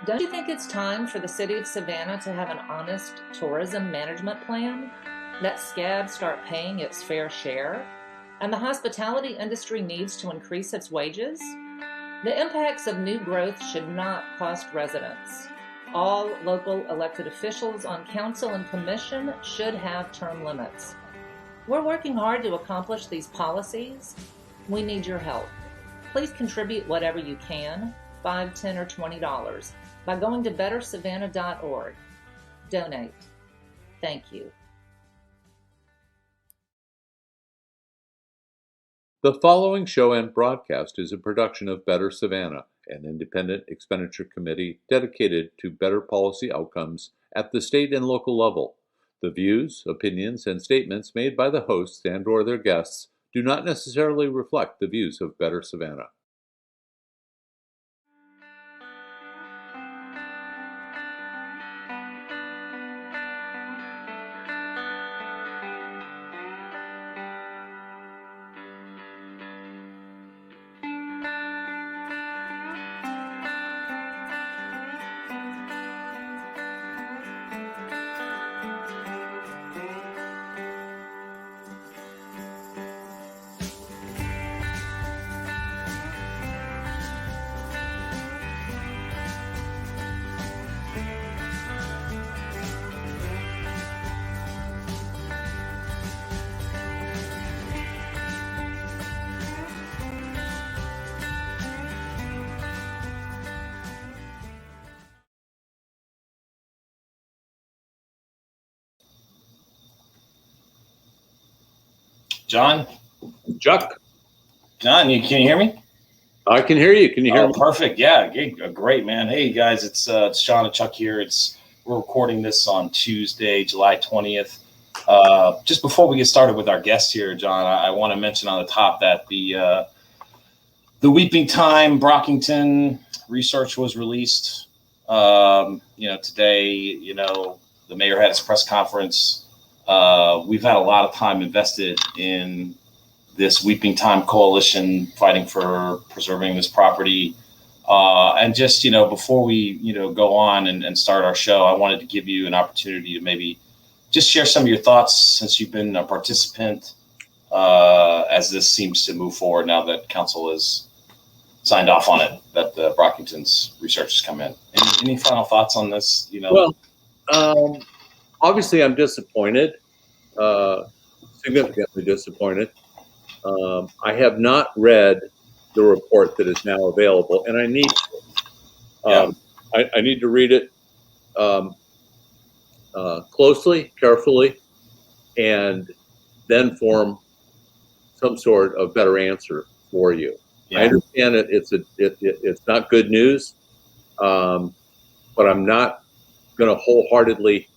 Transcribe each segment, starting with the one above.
Don't you think it's time for the city of Savannah to have an honest tourism management plan? Let SCAB start paying its fair share? And the hospitality industry needs to increase its wages? The impacts of new growth should not cost residents. All local elected officials on council and commission should have term limits. We're working hard to accomplish these policies. We need your help. Please contribute whatever you can, $5, $10, or $20, by going to bettersavannah.org. Donate. Thank you. The following show and broadcast is a production of Better Savannah, an independent expenditure committee dedicated to better policy outcomes at the state and local level. The views, opinions, and statements made by the hosts and/or their guests do not necessarily reflect the views of Better Savannah. John? Chuck? John, can you hear me? I can hear you. Can you hear me? Perfect. Yeah, great, man. Hey, guys, it's John and Chuck here. We're recording this on Tuesday, July 20th. Just before we get started with our guest here, John, I want to mention on the top that the Weeping Time Brockington research was released. Today, the mayor had his press conference. We've had a lot of time invested in this Weeping Time Coalition fighting for preserving this property. And just, before we, go on and start our show, I wanted to give you an opportunity to maybe just share some of your thoughts since you've been a participant as this seems to move forward now that council has signed off on it, that the Brockington's research has come in. Any final thoughts on this? Well, obviously I'm disappointed, significantly disappointed. I have not read the report that is now available, and I need to. I need to read it closely, carefully, and then form some sort of better answer for you. Yeah. I understand that it's not good news, but I'm not going to wholeheartedly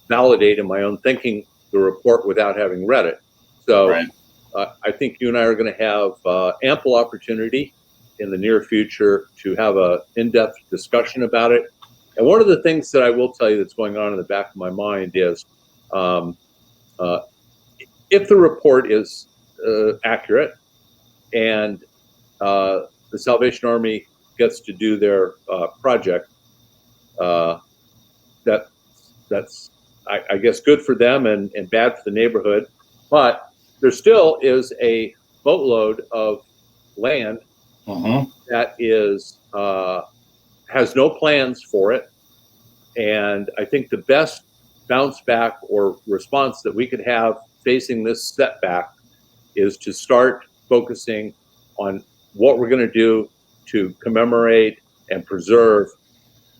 validate in my own thinking the report without having read it. So right. I think you and I are going to have ample opportunity in the near future to have an in-depth discussion about it. And one of the things that I will tell you that's going on in the back of my mind is if the report is accurate and the Salvation Army gets to do their project, that's I guess good for them and bad for the neighborhood. But there still is a boatload of land that is has no plans for it. And I think the best bounce back or response that we could have facing this setback is to start focusing on what we're going to do to commemorate and preserve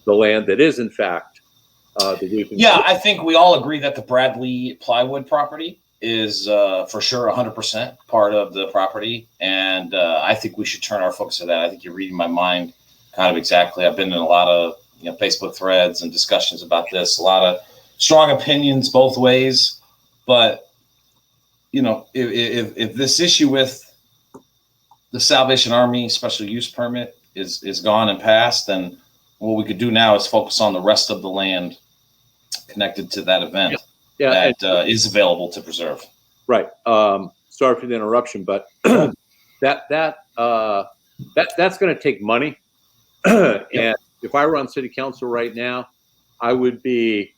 the land that is in fact the Weeping. Yeah, I think we all agree that the Bradley plywood property is for sure 100% part of the property. And I think we should turn our focus to that. I think you're reading my mind kind of exactly. I've been in a lot of Facebook threads and discussions about this, a lot of strong opinions both ways. But, if this issue with the Salvation Army special use permit is gone and passed, then what we could do now is focus on the rest of the land connected to that event that is available to preserve. Right. Sorry for the interruption, but that's going to take money, and if I were on city council right now, I would be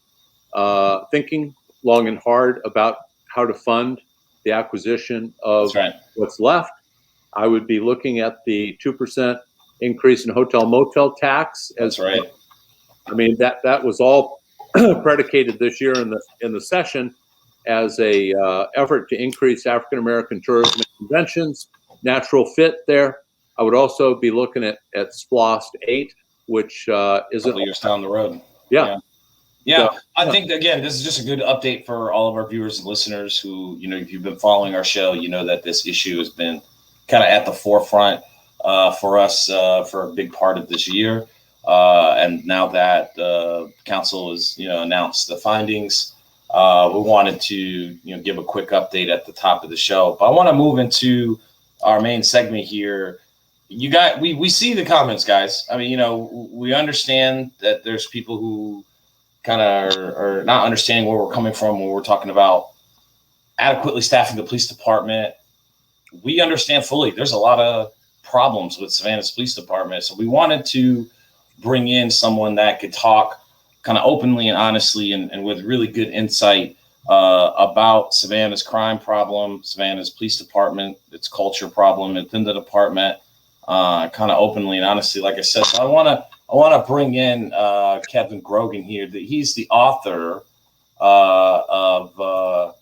thinking long and hard about how to fund the acquisition of what's left. I would be looking at the 2% increase in hotel motel tax. That's right. I mean, that was all predicated this year in the session as a effort to increase African American tourism and conventions. Natural fit there. I would also be looking at SPLOST 8, which is a couple years down the road. Yeah. So, I think, again, this is just a good update for all of our viewers and listeners who, if you've been following our show, you know that this issue has been kind of at the forefront for us for a big part of this year. And now that council has, announced the findings, we wanted to, give a quick update at the top of the show. But I want to move into our main segment here. You got, we see the comments, guys. I mean, we understand that there's people who kind of are not understanding where we're coming from when we're talking about adequately staffing the police department. We understand fully there's a lot of problems with Savannah's police department. So we wanted to bring in someone that could talk kind of openly and honestly and with really good insight about Savannah's crime problem, Savannah's police department, its culture problem within the department, kind of openly and honestly, like I said. So I want to bring in Kevin Grogan here. He's the author of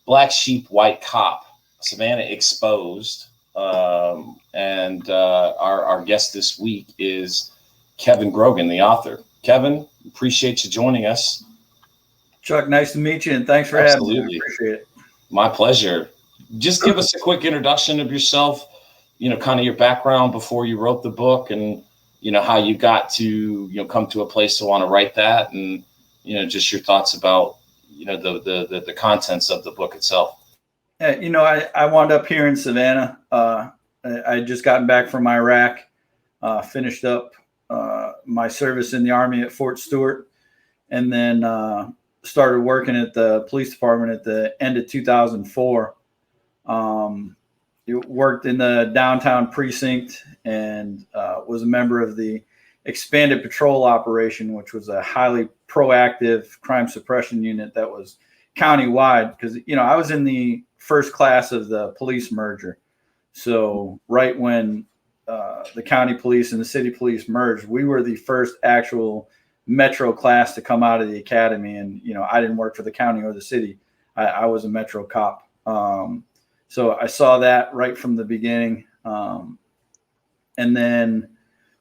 Black Sheep, White Cop, Savannah Exposed. And our guest this week is Kevin Grogan, the author. Kevin, appreciate you joining us. Chuck, nice to meet you, and thanks for having me. I appreciate it. My pleasure. Just give us a quick introduction of yourself, kind of your background before you wrote the book, and how you got to come to a place to want to write that, and just your thoughts about the contents of the book itself. I wound up here in Savannah. I had just gotten back from Iraq, finished up my service in the Army at Fort Stewart, and then started working at the police department at the end of 2004. Worked in the downtown precinct and was a member of the expanded patrol operation, which was a highly proactive crime suppression unit that was countywide, because I was in the first class of the police merger. So right when the county police and the city police merged, we were the first actual metro class to come out of the academy. And I didn't work for the county or the city. I was a metro cop. So I saw that right from the beginning. And then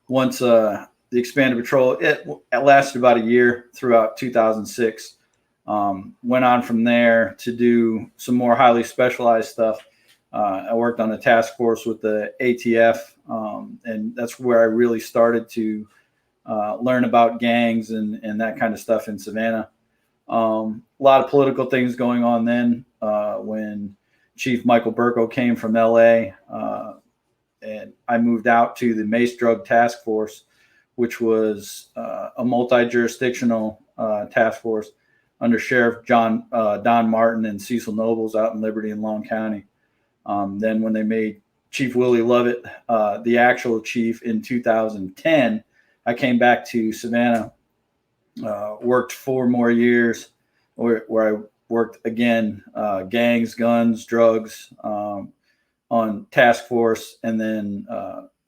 once the expanded patrol, it lasted about a year throughout 2006. Went on from there to do some more highly specialized stuff. I worked on a task force with the ATF, and that's where I really started to learn about gangs and that kind of stuff in Savannah. A lot of political things going on then when Chief Michael Burko came from LA, and I moved out to the Mace Drug Task Force, which was a multi-jurisdictional task force under Sheriff Don Martin and Cecil Nobles out in Liberty and Long County. Then when they made Chief Willie Lovett the actual chief in 2010, I came back to Savannah, worked 4 more years where I worked again, gangs, guns, drugs, on task force, and then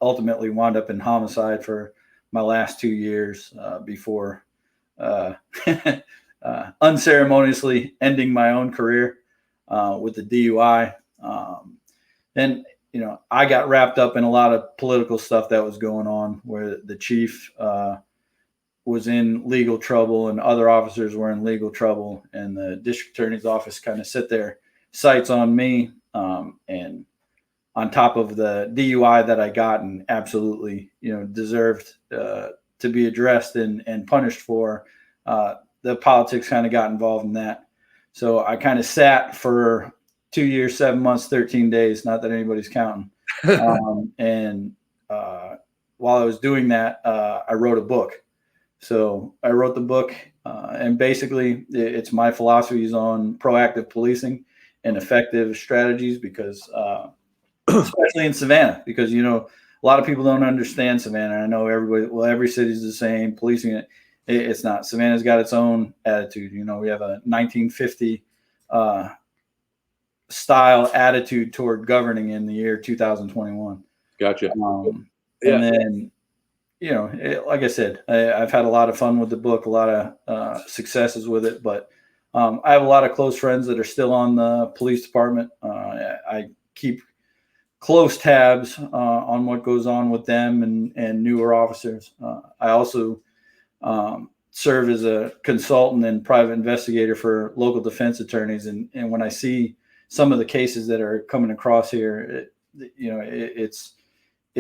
ultimately wound up in homicide for my last 2 years before unceremoniously ending my own career with the DUI. And I got wrapped up in a lot of political stuff that was going on, where the chief was in legal trouble and other officers were in legal trouble, and the district attorney's office kind of set their sights on me, and on top of the DUI that I got and absolutely deserved to be addressed and punished for, the politics kind of got involved in that. So I kind of sat for 2 years, 7 months, 13 days, not that anybody's counting. And while I was doing that, I wrote a book. So I wrote the book, and basically it's my philosophies on proactive policing and effective strategies, because especially in Savannah, because, a lot of people don't understand Savannah. I know every city's the same. Policing it's not. Savannah's got its own attitude. You know, we have a 1950 style attitude toward governing in the year 2021. Gotcha. And then, you know, like I said, I've had a lot of fun with the book, a lot of successes with it, but I have a lot of close friends that are still on the police department. I keep close tabs on what goes on with them and newer officers. I also serve as a consultant and private investigator for local defense attorneys. And when I see some of the cases that are coming across here, it's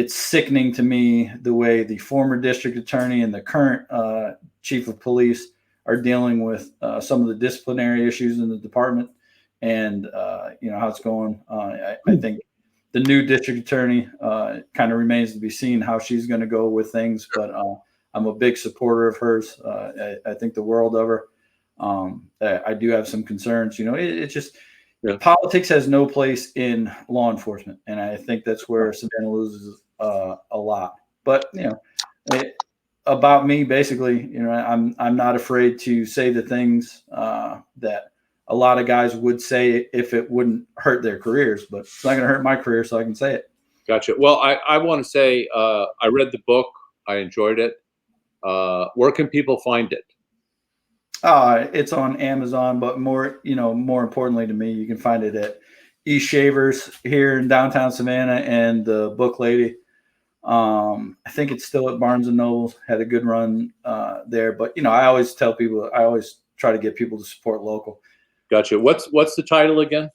sickening to me the way the former district attorney and the current chief of police are dealing with some of the disciplinary issues in the department, and how it's going. I think the new district attorney kind of remains to be seen how she's going to go with things, but I'm a big supporter of hers. I think the world of her. I do have some concerns. You know, it's just politics has no place in law enforcement, and I think that's where Savannah loses a lot. But about me, basically, I'm not afraid to say the things that a lot of guys would say if it wouldn't hurt their careers, but it's not going to hurt my career, so I can say it. Gotcha. Well, I want to say I read the book. I enjoyed it. Where can people find it? It's on Amazon, but more importantly to me, you can find it at East Shavers here in downtown Savannah and the Book Lady. I think it's still at Barnes and Noble. Had a good run there, but I always tell people, I always try to get people to support local. Gotcha. What's the title again?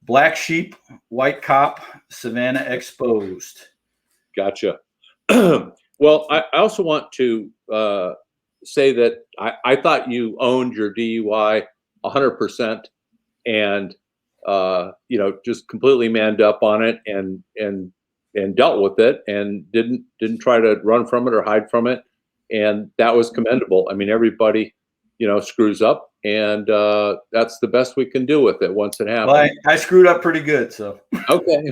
Black Sheep, White Cop, Savannah Exposed. Gotcha. Well, I also want to say that I thought you owned your DUI 100% and just completely manned up on it and dealt with it and didn't try to run from it or hide from it, and that was commendable. I mean, everybody screws up, and that's the best we can do with it once it happens. Well, I screwed up pretty good, so okay.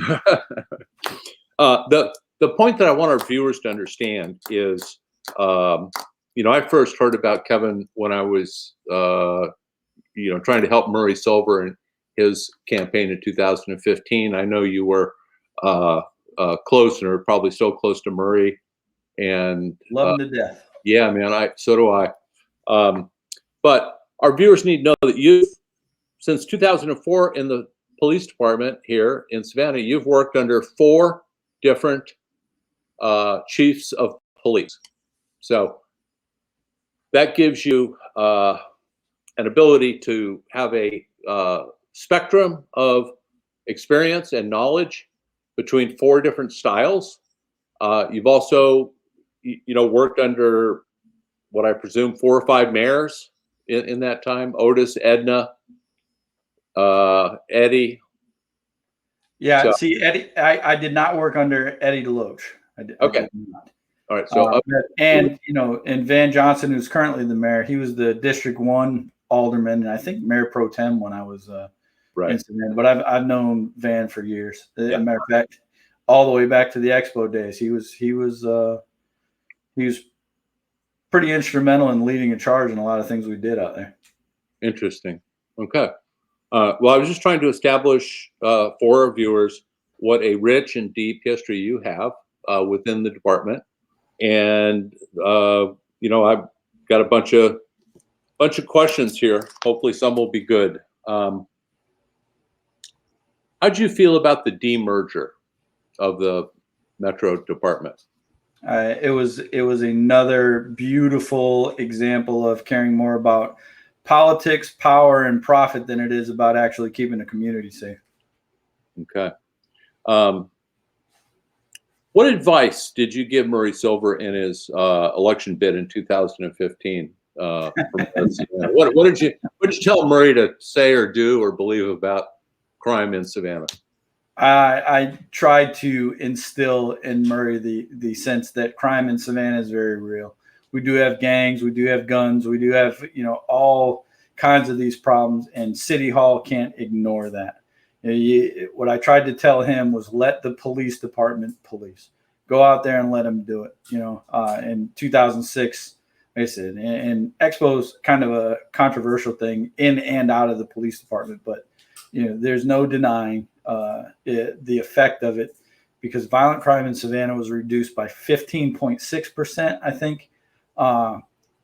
The point that I want our viewers to understand is, I first heard about Kevin when I was, trying to help Murray Silver in his campaign in 2015. I know you were close, and are probably so close to Murray, and love him to death. Yeah, man. So do I. But our viewers need to know that you've, since 2004 in the police department here in Savannah, you've worked under 4 different chiefs of police. So that gives you an ability to have a spectrum of experience and knowledge between 4 different styles. You've also, worked under what I presume 4 or 5 mayors in that time: Otis, Edna, Eddie. Yeah, so, see, Eddie, I did not work under Eddie DeLoach. Okay. I did not. All right. So, and Van Johnson, who's currently the mayor, he was the District 1 alderman, and I think mayor pro tem when I was in Savannah. But I've known Van for years. As a matter of fact, all the way back to the Expo days, he was pretty instrumental in leading a charge in a lot of things we did out there. Interesting. Okay. Well, I was just trying to establish for our viewers what a rich and deep history you have within the department, and I've got a bunch of questions here. Hopefully, some will be good. How do you feel about the demerger of the Metro Department? It was another beautiful example of caring more about politics, power, and profit than it is about actually keeping the community safe. Okay. What advice did you give Murray Silver in his election bid in 2015? What did you tell Murray to say or do or believe about crime in Savannah? I tried to instill in Murray the sense that crime in Savannah is very real. We do have gangs, we do have guns, we do have all kinds of these problems, and City Hall can't ignore that. What I tried to tell him was let the police department police. Go out there and let them do it. In 2006, like I said, and Expo's kind of a controversial thing in and out of the police department, but there's no denying the effect of it, because violent crime in Savannah was reduced by 15.6%, I think,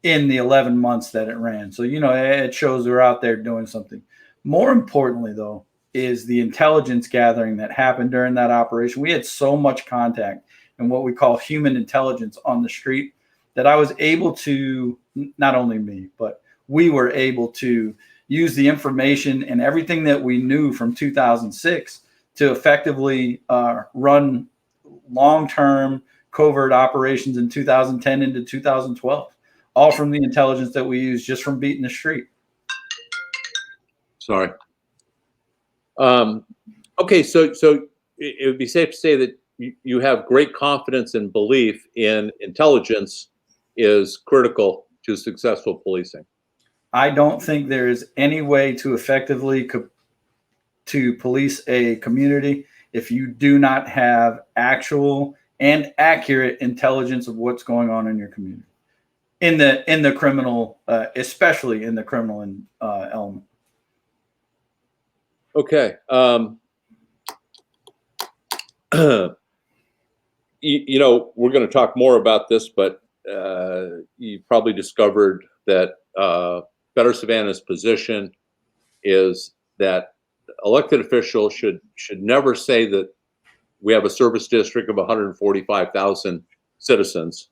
in the 11 months that it ran. So, it shows they're out there doing something. More importantly, though, is the intelligence gathering that happened during that operation. We had so much contact and what we call human intelligence on the street that I was able to, not only me, but we were able to use the information and everything that we knew from 2006 to effectively run long-term covert operations in 2010 into 2012, all from the intelligence that we used just from beating the street. Sorry. Okay, so it would be safe to say that you have great confidence and belief in intelligence is critical to successful policing. I don't think there is any way to effectively to police a community if you do not have actual and accurate intelligence of what's going on in your community, in the criminal, especially in the criminal element. Okay. We're going to talk more about this, but you probably discovered that Better Savannah's position is that elected officials should never say that we have a service district of 145,000 citizens.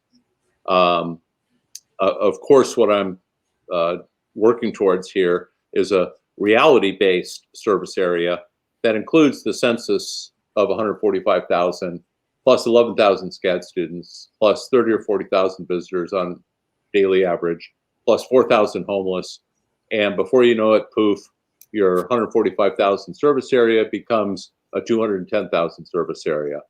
Of course, what I'm working towards here is a reality-based service area that includes the census of 145,000 plus 11,000 SCAD students plus 30 or 40,000 visitors on daily average plus 4,000 homeless, and before you know it, poof, your 145,000 service area becomes a 210,000 service area.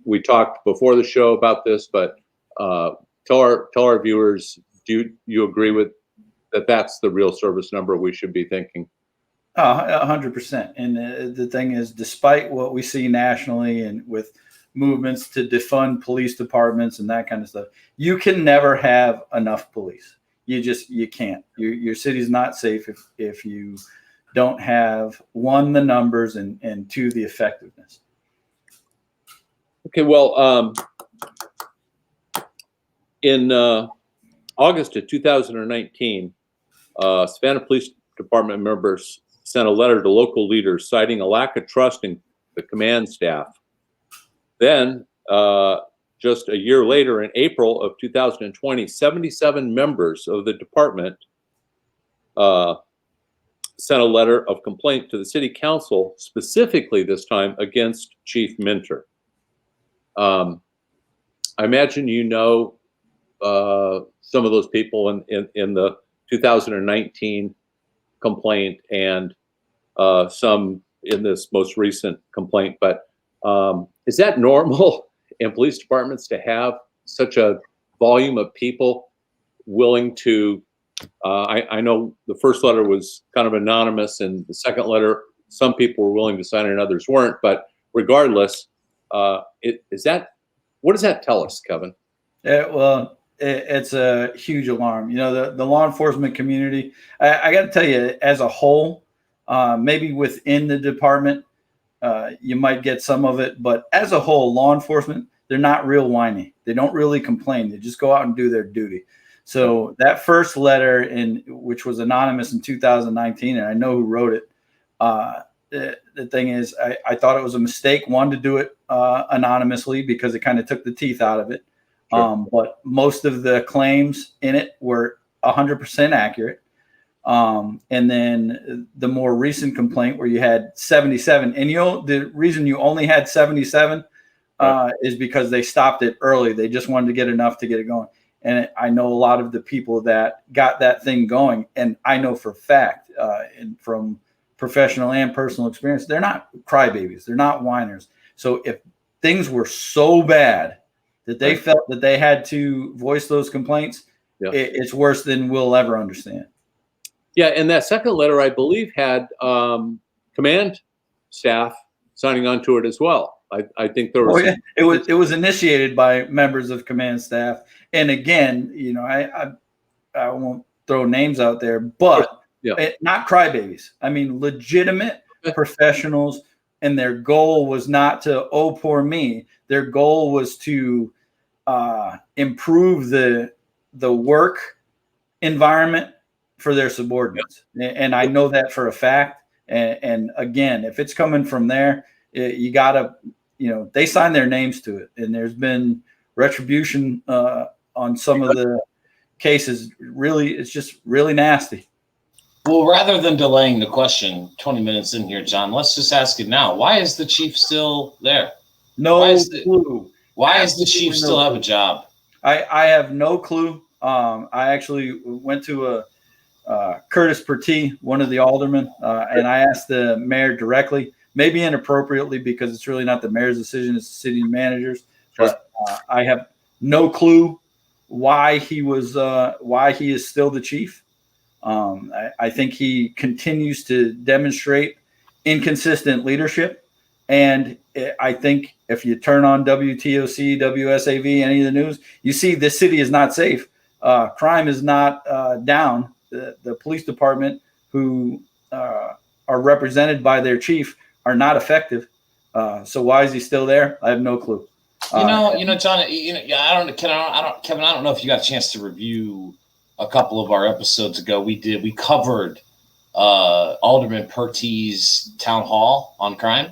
We talked before the show about this, but tell our viewers, do you agree with that? That's the real service number we should be thinking. 100%. And the thing is, despite what we see nationally and with movements to defund police departments and that kind of stuff, you can never have enough police. You can't. Your city's not safe if you don't have, one, the numbers, and two, the effectiveness. Okay, well, in August of 2019, Savannah Police Department members sent a letter to local leaders citing a lack of trust in the command staff. Then, just a year later, in April of 2020, 77 members of the department sent a letter of complaint to the city council, specifically this time against Chief Minter. I imagine some of those people in the 2019 complaint and some in this most recent complaint, but is that normal in police departments to have such a volume of people willing to, I know the first letter was kind of anonymous, and the second letter, some people were willing to sign it and others weren't, but regardless, what does that tell us, Kevin? It's a huge alarm. The law enforcement community, I got to tell you, as a whole, maybe within the department, you might get some of it, but as a whole, law enforcement, they're not real whiny. They don't really complain. They just go out and do their duty. So that first letter, which was anonymous in 2019, and I know who wrote it. The thing is, I thought it was a mistake, one, to do it anonymously because it kind of took the teeth out of it. Sure. But most of the claims in it were 100% accurate. And then the more recent complaint where you had 77, and the reason you only had 77 is because they stopped it early. They just wanted to get enough to get it going. And I know a lot of the people that got that thing going, and I know for a fact, and from professional and personal experience, they're not crybabies. They're not whiners. So if things were so bad that they felt that they had to voice those complaints, it's worse than we'll ever understand. Yeah, and that second letter, I believe, had command staff signing on to it as well. I think there was. It was initiated by members of command staff, and again, I won't throw names out there, but not crybabies. I mean, legitimate professionals, and their goal was not to, oh, poor me. Their goal was to improve the work environment for their subordinates. And I know that for a fact. And again, if it's coming from there, you gotta, they sign their names to it. And there's been retribution on some of the cases. Really, it's just really nasty. Well, rather than delaying the question 20 minutes in here, John, let's just ask it now. Why is the chief still there? No clue. Why does the chief still have a job? I have no clue. I actually went to Curtis Pertee, one of the aldermen, and I asked the mayor directly, maybe inappropriately because it's really not the mayor's decision, it's the city manager's. But I have no clue why he is still the chief. I think he continues to demonstrate inconsistent leadership. And I think if you turn on WTOC, WSAV, any of the news, you see the city is not safe. Crime is not down. The police department, who are represented by their chief, are not effective. So why is he still there? I have no clue. John. Kevin, I don't know if you got a chance to review a couple of our episodes ago. We covered Alderman Pertee's town hall on crime.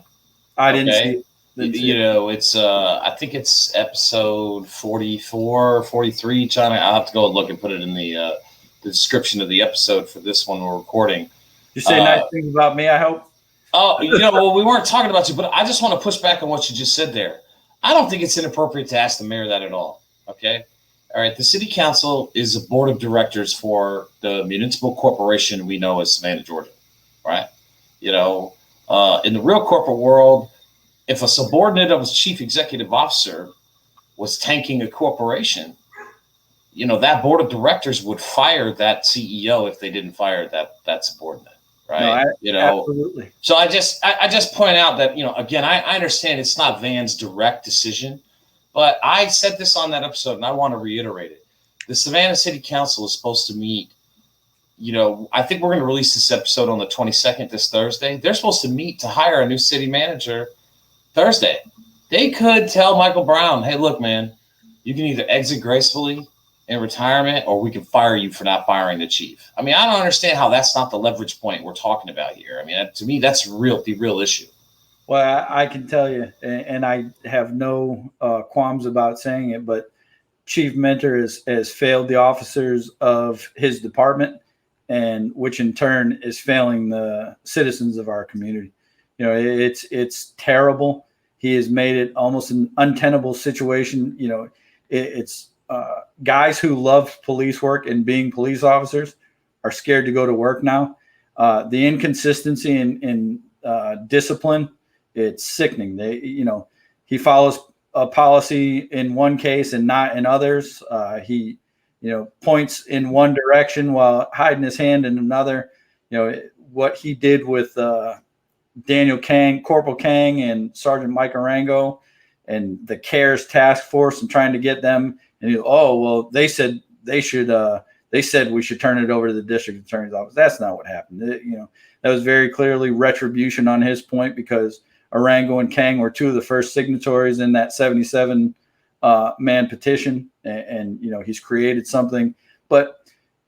I didn't see it. It's I think it's episode 44, 43. John, I'll have to go and look and put it in the description of the episode for this one we're recording. You say nice things about me, I hope. Oh, well, we weren't talking about you, but I just want to push back on what you just said there. I don't think it's inappropriate to ask the mayor that at all. Okay. All right. The city council is a board of directors for the municipal corporation we know as Savannah, Georgia. Right. In the real corporate world, if a subordinate of a chief executive officer was tanking a corporation, that board of directors would fire that CEO if they didn't fire that subordinate. Right. No, absolutely. So I just point out that, again, I understand it's not Van's direct decision, but I said this on that episode and I want to reiterate it. The Savannah City Council is supposed to meet, I think we're going to release this episode on the 22nd, this Thursday. They're supposed to meet to hire a new city manager Thursday. They could tell Michael Brown, hey, look, man, you can either exit gracefully in retirement, or we can fire you for not firing the chief. I mean, I don't understand how that's not the leverage point we're talking about here. I mean, to me, that's the real issue. Well, I can tell you, and I have no qualms about saying it, but Chief Mentor has failed the officers of his department, and which in turn is failing the citizens of our community. It's terrible. He has made it almost an untenable situation. It's guys who love police work and being police officers are scared to go to work now. The inconsistency in discipline, it's sickening. He follows a policy in one case and not in others. He points in one direction while hiding his hand in another. What he did with Daniel Kang, Corporal Kang, and Sergeant Mike Arango, and the CARES task force, and trying to get them. And they said we should turn it over to the district attorney's office. That's not what happened. That was very clearly retribution on his point, because Arango and Kang were two of the first signatories in that 77 man petition, and he's created something. But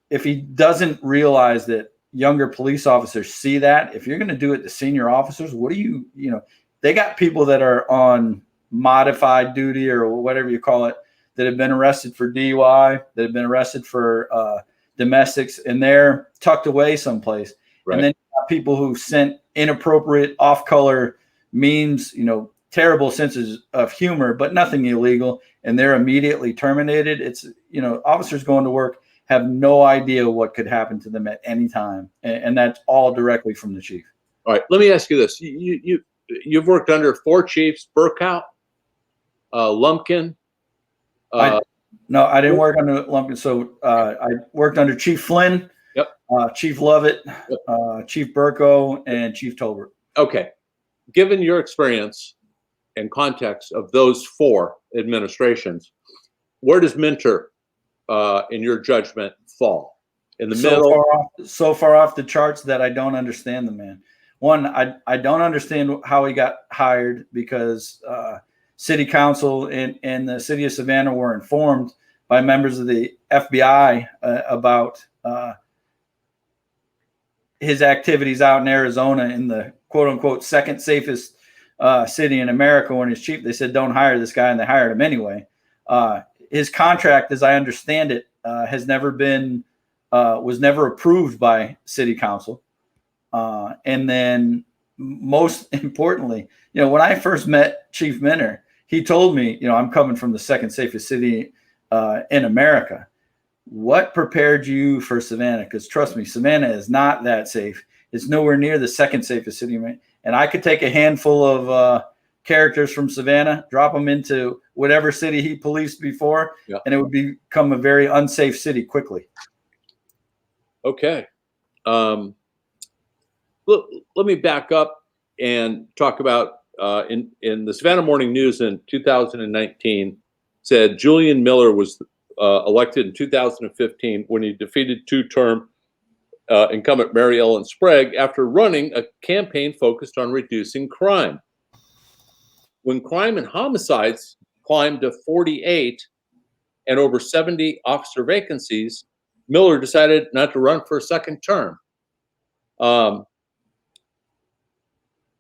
if he doesn't realize that younger police officers see that, if you're going to do it to senior officers, what do they got people that are on modified duty or whatever you call it, that have been arrested for DUI, that have been arrested for domestics, and they're tucked away someplace. Right. And then you got people who sent inappropriate off-color memes, terrible senses of humor, but nothing illegal, and they're immediately terminated. It's, officers going to work have no idea what could happen to them at any time. And that's all directly from the chief. All right. Let me ask you this. You've worked under 4 chiefs: Burkout, Lumpkin. No, I didn't work under Lumpkin. So I worked under Chief Flynn, Chief Lovett, Chief Burko, and Chief Tolbert. Okay. Given your experience and context of those 4 administrations, where does Minter, in your judgment, fall? In the middle? So far off the charts that I don't understand the man. One, I don't understand how he got hired, because city council and the city of Savannah were informed by members of the FBI about his activities out in Arizona, in the quote unquote second safest city in America, when he's chief. They said, don't hire this guy, and they hired him anyway. His contract, as I understand it, has never been was never approved by city council. And then most importantly, when I first met Chief Minter, he told me, I'm coming from the second safest city in America. What prepared you for Savannah? Because trust me, Savannah is not that safe. It's nowhere near the second safest city. And I could take a handful of characters from Savannah, drop them into whatever city he policed before, and it would become a very unsafe city quickly. Okay. Let me back up and talk about in the Savannah Morning News in 2019 said Julian Miller was elected in 2015 when he defeated 2-term incumbent Mary Ellen Sprague after running a campaign focused on reducing crime. When crime and homicides climbed to 48 and over 70 officer vacancies, Miller decided not to run for a second term.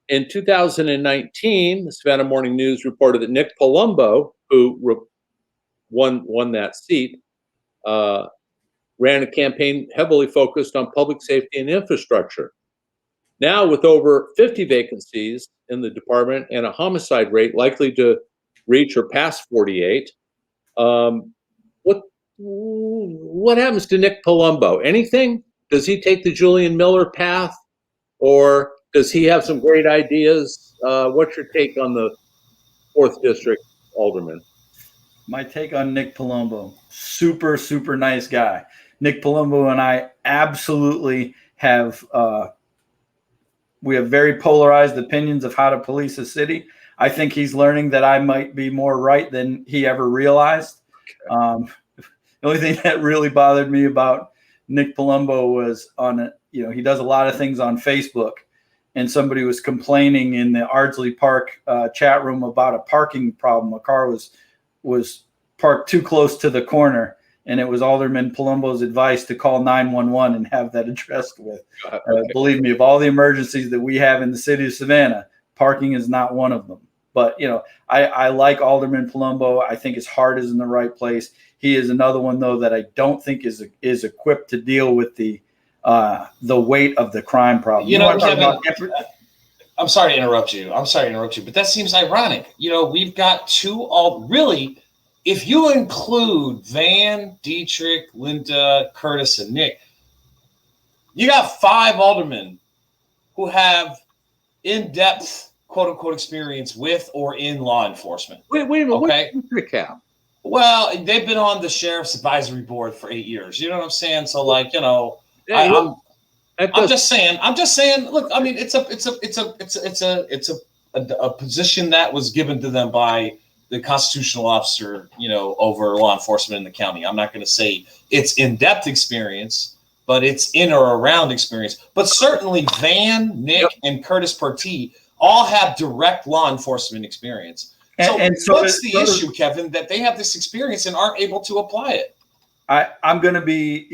In 2019, the Savannah Morning News reported that Nick Palumbo, who won that seat, ran a campaign heavily focused on public safety and infrastructure. Now, with over 50 vacancies in the department and a homicide rate likely to reach or pass 48, what happens to Nick Palumbo? Anything? Does he take the Julian Miller path, or does he have some great ideas? What's your take on the 4th District Alderman? My take on Nick Palumbo, super, super nice guy. Nick Palumbo and I absolutely have we have very polarized opinions of how to police a city. I think he's learning that I might be more right than he ever realized. The only thing that really bothered me about Nick Palumbo was he does a lot of things on Facebook, and somebody was complaining in the Ardsley Park chat room about a parking problem. A car was parked too close to the corner, and it was Alderman Palumbo's advice to call 911 and have that addressed with. Believe me, of all the emergencies that we have in the city of Savannah, parking is not one of them. But, I like Alderman Palumbo. I think his heart is in the right place. He is another one, though, that I don't think is equipped to deal with the weight of the crime problem. Kevin, I'm sorry to interrupt you. But that seems ironic. We've got really, if you include Van, Dietrich, Linda, Curtis, and Nick, you got 5 aldermen who have in-depth, quote-unquote, experience with or in law enforcement. Wait a minute. Okay? What's the cap? Well, they've been on the sheriff's advisory board for 8 years. You know what I'm saying? So, I'm just saying. Look, I mean, it's a position that was given to them by the constitutional officer, over law enforcement in the county. I'm not going to say it's in-depth experience, but it's in or around experience. But certainly Van, Nick, and Curtis Pertee all have direct law enforcement experience. So what's the issue, Kevin, that they have this experience and aren't able to apply it? I'm going to be,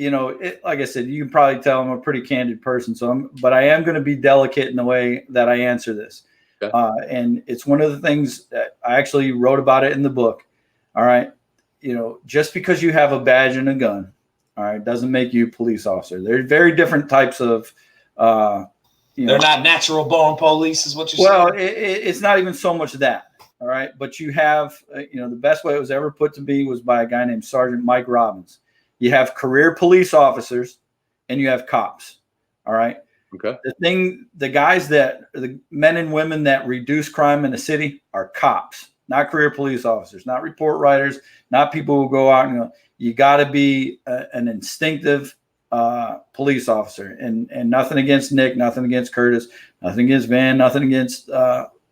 like I said, you can probably tell I'm a pretty candid person. But I am going to be delicate in the way that I answer this. Okay. And it's one of the things that I actually wrote about it in the book. All right. Just because you have a badge and a gun, all right, doesn't make you a police officer. They're very different types of, they're not natural born police is what you're saying. Well, it's not even so much that. All right. But you have, the best way it was ever put to be was by a guy named Sergeant Mike Robbins. You have career police officers and you have cops. All right. Okay. The men and women that reduce crime in the city are cops, not career police officers, not report writers, not people who go out and you got to be an instinctive police officer. And nothing against Nick, nothing against Curtis, nothing against Van, nothing against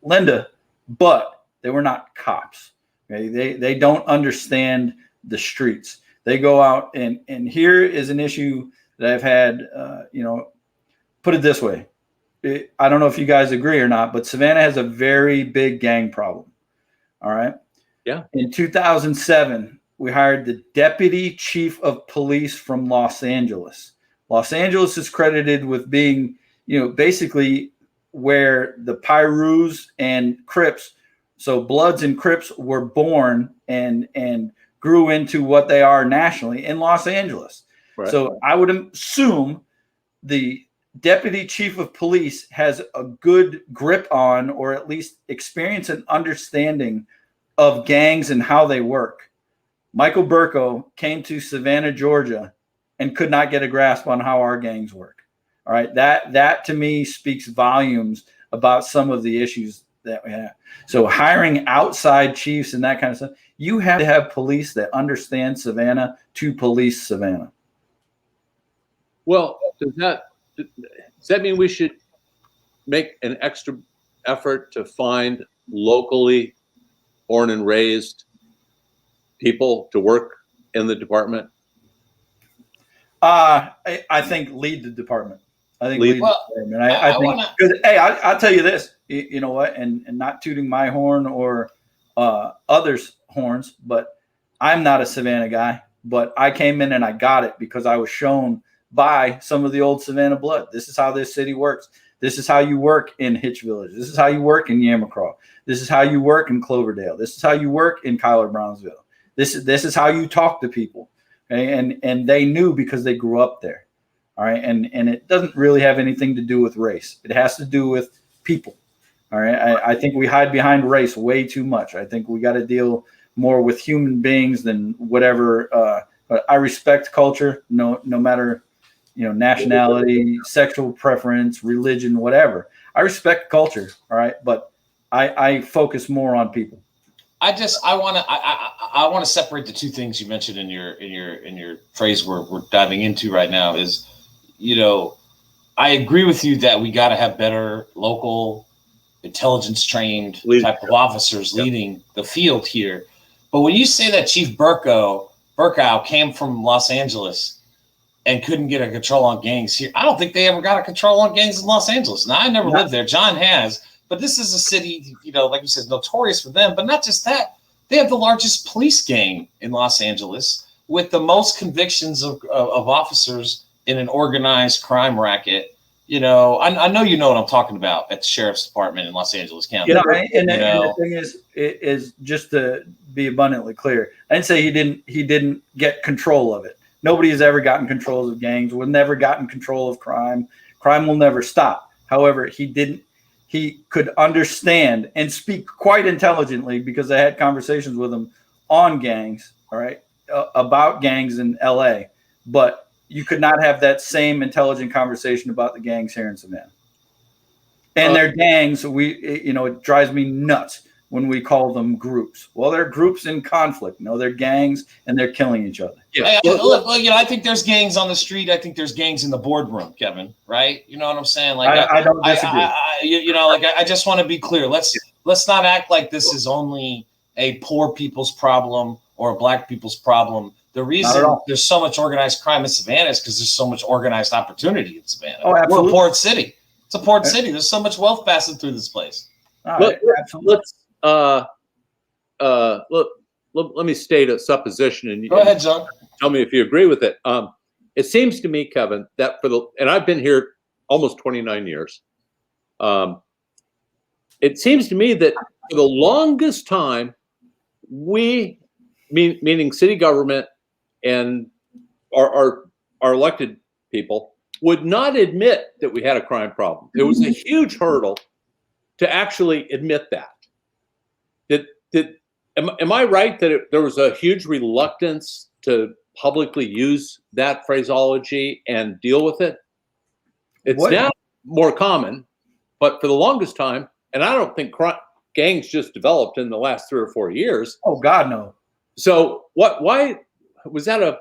Linda. But They were not cops. Okay? They don't understand the streets. They go out and here is an issue that I've had, put it this way. I don't know if you guys agree or not, but Savannah has a very big gang problem. All right. Yeah. In 2007, we hired the deputy chief of police from Los Angeles. Los Angeles is credited with being, basically where the Pyrus and Crips, so Bloods and Crips, were born and grew into what they are nationally in Los Angeles. Right. So I would assume the deputy chief of police has a good grip on, or at least experience and understanding of gangs and how they work. Michael Burko came to Savannah, Georgia, and could not get a grasp on how our gangs work. All right. That to me speaks volumes about some of the issues that we have. So hiring outside chiefs and that kind of stuff, you have to have police that understand Savannah to police Savannah. Well, does that mean we should make an extra effort to find locally born and raised people to work in the department? I think lead the department. I think lead the department. I think because I'll tell you this. You know what? And not tooting my horn or others' horns, but I'm not a Savannah guy. But I came in and I got it because I was shown by some of the old Savannah blood. This is how this city works. This is how you work in Hitch Village. This is how you work in Yamacraw. This is how you work in Cloverdale. This is how you work in Kyler Brownsville. This is how you talk to people. Okay? And they knew because they grew up there. All right. And it doesn't really have anything to do with race. It has to do with people. All right. I think we hide behind race way too much. I think we got to deal more with human beings than whatever. But I respect culture, no matter, nationality, sexual preference, religion, whatever. I respect culture. All right. But I focus more on people. I want to separate the two things you mentioned in your phrase we're diving into right now is, I agree with you that we got to have better local intelligence trained type of officers leading the field here. But when you say that Chief Burkow came from Los Angeles and couldn't get a control on gangs here, I don't think they ever got a control on gangs in Los Angeles. Now, I never lived there. John has. But this is a city, like you said, notorious for them. But not just that. They have the largest police gang in Los Angeles with the most convictions of officers in an organized crime racket. I know you know what I'm talking about at the Sheriff's Department in Los Angeles County. And the thing is just to be abundantly clear, I didn't say he didn't get control of it. Nobody has ever gotten control of gangs. We've never gotten control of crime. Crime will never stop. However, he could understand and speak quite intelligently because I had conversations with him on gangs, all right, about gangs in LA. But you could not have that same intelligent conversation about the gangs here in Savannah. And their gangs, it drives me nuts when we call them groups. Well, they're groups in conflict. No, they're gangs and they're killing each other. Yeah. Look, I think there's gangs on the street. I think there's gangs in the boardroom, Kevin. Right? You know what I'm saying? Like I don't disagree. I just want to be clear. Let's not act like this is only a poor people's problem or a black people's problem. The reason there's so much organized crime in Savannah is because there's so much organized opportunity in Savannah. Oh, absolutely. We're a port city. It's a port city. There's so much wealth passing through this place. Let me state a supposition, and go ahead, John. Tell me if you agree with it. It seems to me, Kevin, that and I've been here almost 29 years. It seems to me that for the longest time, meaning city government and our elected people, would not admit that we had a crime problem. It was a huge hurdle to actually admit that. Am I right that there was a huge reluctance to publicly use that phraseology and deal with it? It's now more common, but for the longest time, and I don't think gangs just developed in the last 3 or 4 years. Oh God, no. So why was that a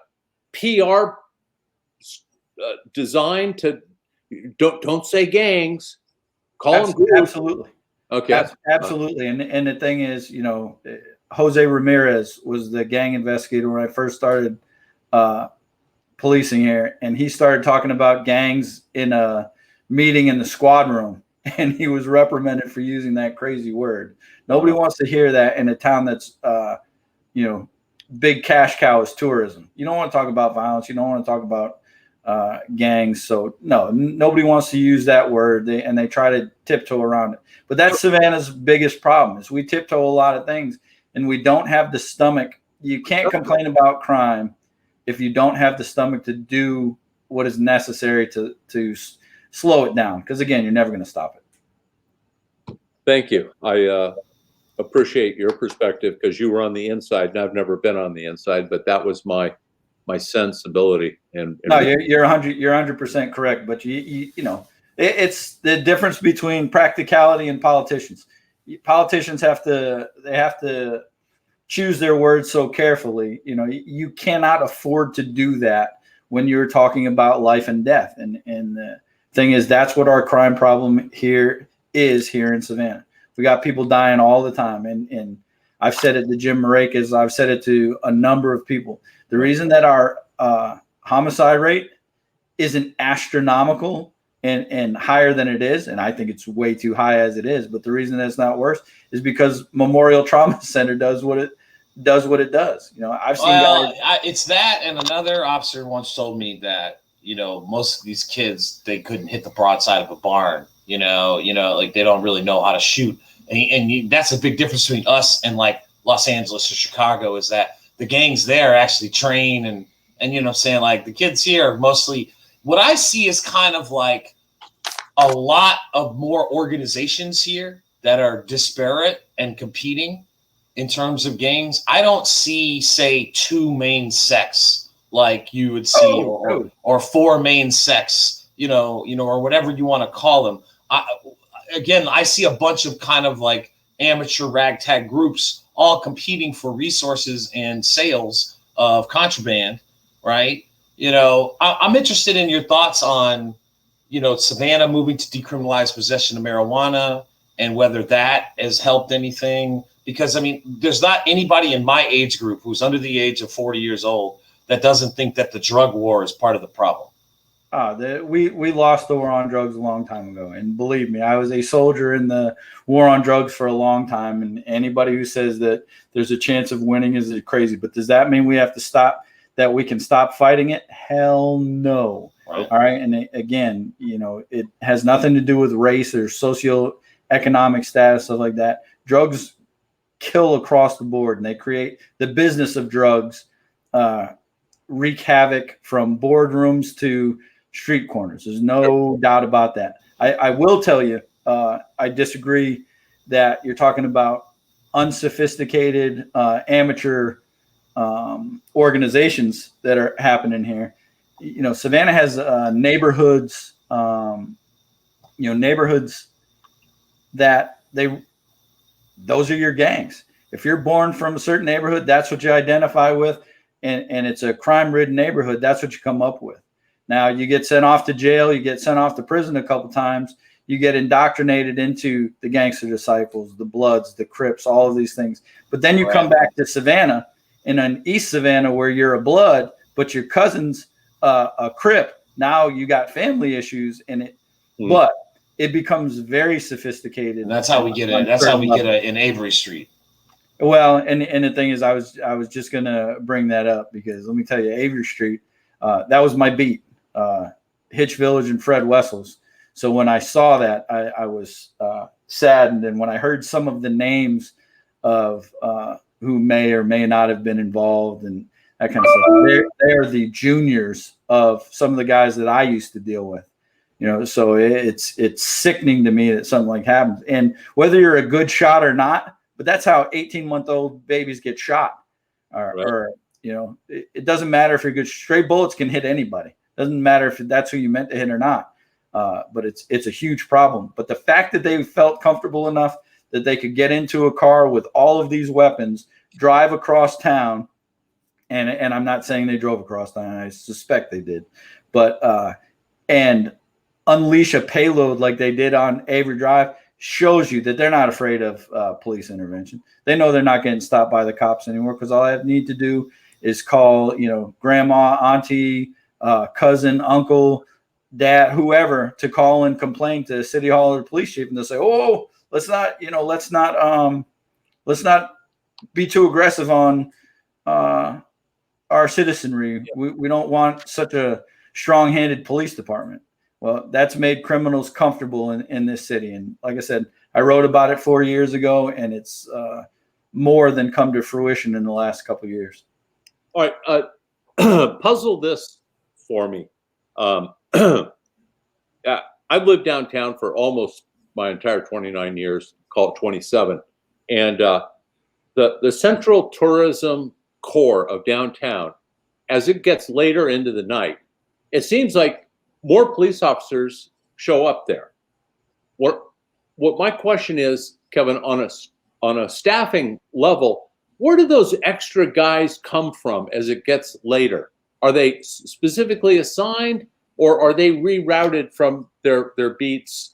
PR design to don't say gangs, call them groups? Absolutely. Okay. Absolutely. And the thing is, you know, Jose Ramirez was the gang investigator when I first started policing here, and he started talking about gangs in a meeting in the squad room, and he was reprimanded for using that crazy word. Nobody wants to hear that in a town that's, you know, big cash cow is tourism. You don't want to talk about violence. You don't want to talk about gangs. So no, nobody wants to use that word. They try to tiptoe around it. But that's Savannah's biggest problem is we tiptoe a lot of things, and we don't have the stomach. You can't complain about crime if you don't have the stomach to do what is necessary to slow it down. Because again, you're never going to stop it. Thank you. I appreciate your perspective because you were on the inside, and I've never been on the inside, but that was my sensibility. And no, you're 100% correct. But you know, it's the difference between practicality and politicians. Politicians have to choose their words so carefully. You know, you cannot afford to do that when you're talking about life and death. And the thing is, that's what our crime problem here in Savannah. We got people dying all the time. And I've said it to Jim Marekes. I've said it to a number of people. The reason that our homicide rate isn't astronomical and higher than it is, and I think it's way too high as it is, but the reason that it's not worse is because Memorial Trauma Center does what it does. You know, I've seen guys. It's that, and another officer once told me that, you know, most of these kids, they couldn't hit the broadside of a barn. You know, like they don't really know how to shoot, and that's a big difference between us and like Los Angeles or Chicago is that the gangs there actually train and you know what I'm saying, like the kids here mostly. What I see is kind of like a lot of more organizations here that are disparate and competing in terms of gangs. I don't see, say, 2 main sects like you would see, or 4 main sects, you know, or whatever you want to call them. I see a bunch of kind of like amateur ragtag groups all competing for resources and sales of contraband, right? You know, I'm interested in your thoughts on, you know, Savannah moving to decriminalize possession of marijuana and whether that has helped anything. Because, I mean, there's not anybody in my age group who's under the age of 40 years old that doesn't think that the drug war is part of the problem. We lost the war on drugs a long time ago. And believe me, I was a soldier in the war on drugs for a long time. And anybody who says that there's a chance of winning is crazy. But does that mean we have to stop? That we can stop fighting it? Hell no. Right. All right. And again, you know, it has nothing to do with race or socioeconomic status, stuff like that. Drugs kill across the board, and they create the business of drugs, wreak havoc from boardrooms to street corners. There's no doubt about that. I will tell you, I disagree that you're talking about unsophisticated amateur organizations that are happening here. You know, Savannah has neighborhoods, neighborhoods that those are your gangs. If you're born from a certain neighborhood, that's what you identify with. And it's a crime-ridden neighborhood. That's what you come up with. Now you get sent off to jail, you get sent off to prison a couple times, you get indoctrinated into the gangster disciples, the Bloods, the Crips, all of these things. But then you come back to Savannah, in an East Savannah where you're a Blood, but your cousin's a Crip. Now you got family issues in it, but it becomes very sophisticated. And that's how we get it. That's how we get it in Avery Street. Well, and the thing is, I was just gonna bring that up because let me tell you, Avery Street, that was my beat, Hitch Village and Fred Wessels. So when I saw that, I was saddened, and when I heard some of the names of who may or may not have been involved and that kind of stuff, they're the juniors of some of the guys that I used to deal with. You know, so it's sickening to me that something like happens, and whether you're a good shot or not. But that's how 18-month-old babies get shot. Or you know, it doesn't matter if you're good. Stray bullets can hit anybody. Doesn't matter if that's who you meant to hit or not. But it's a huge problem. But the fact that they felt comfortable enough that they could get into a car with all of these weapons, drive across town, and I'm not saying they drove across town. I suspect they did. But and unleash a payload like they did on Avery Drive shows you that they're not afraid of police intervention. They know they're not getting stopped by the cops anymore because all I need to do is call, grandma, auntie, cousin, uncle, dad, whoever, to call and complain to City Hall or the police chief, and they'll say, "Oh, let's not be too aggressive on our citizenry. We don't want such a strong-handed police department." Well, that's made criminals comfortable in this city. And like I said, I wrote about it 4 years ago, and it's more than come to fruition in the last couple of years. All right. Puzzle this for me. I've lived downtown for almost my entire 29 years, call it 27. And the central tourism core of downtown, as it gets later into the night, it seems like more police officers show up there. What my question is, Kevin, on a staffing level, where do those extra guys come from as it gets later? Are they specifically assigned, or are they rerouted from their beats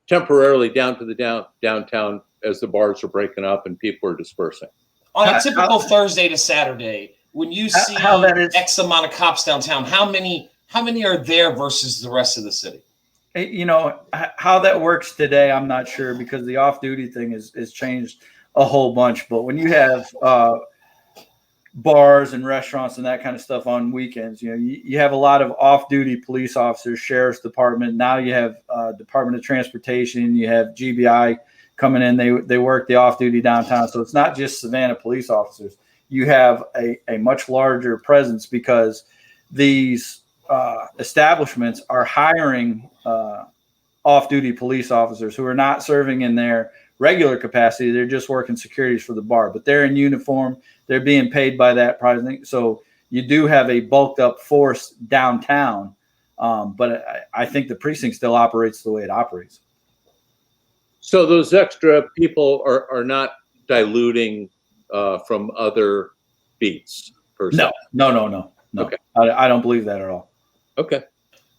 temporarily down to the downtown as the bars are breaking up and people are dispersing? On a typical Thursday to Saturday, when you see X amount of cops downtown, how many are there versus the rest of the city? How that works today, I'm not sure, because the off-duty thing has changed a whole bunch. But when you have bars and restaurants and that kind of stuff on weekends, you have a lot of off-duty police officers, sheriff's department. Now you have Department of Transportation. You have GBI coming in. They work the off-duty downtown. So it's not just Savannah police officers. You have a much larger presence because these establishments are hiring off-duty police officers who are not serving in their regular capacity. They're just working securities for the bar, but they're in uniform. They're being paid by that private thing. So you do have a bulked up force downtown, but I think the precinct still operates the way it operates. So those extra people are not diluting from other beats per se? No. Okay. I don't believe that at all. Okay.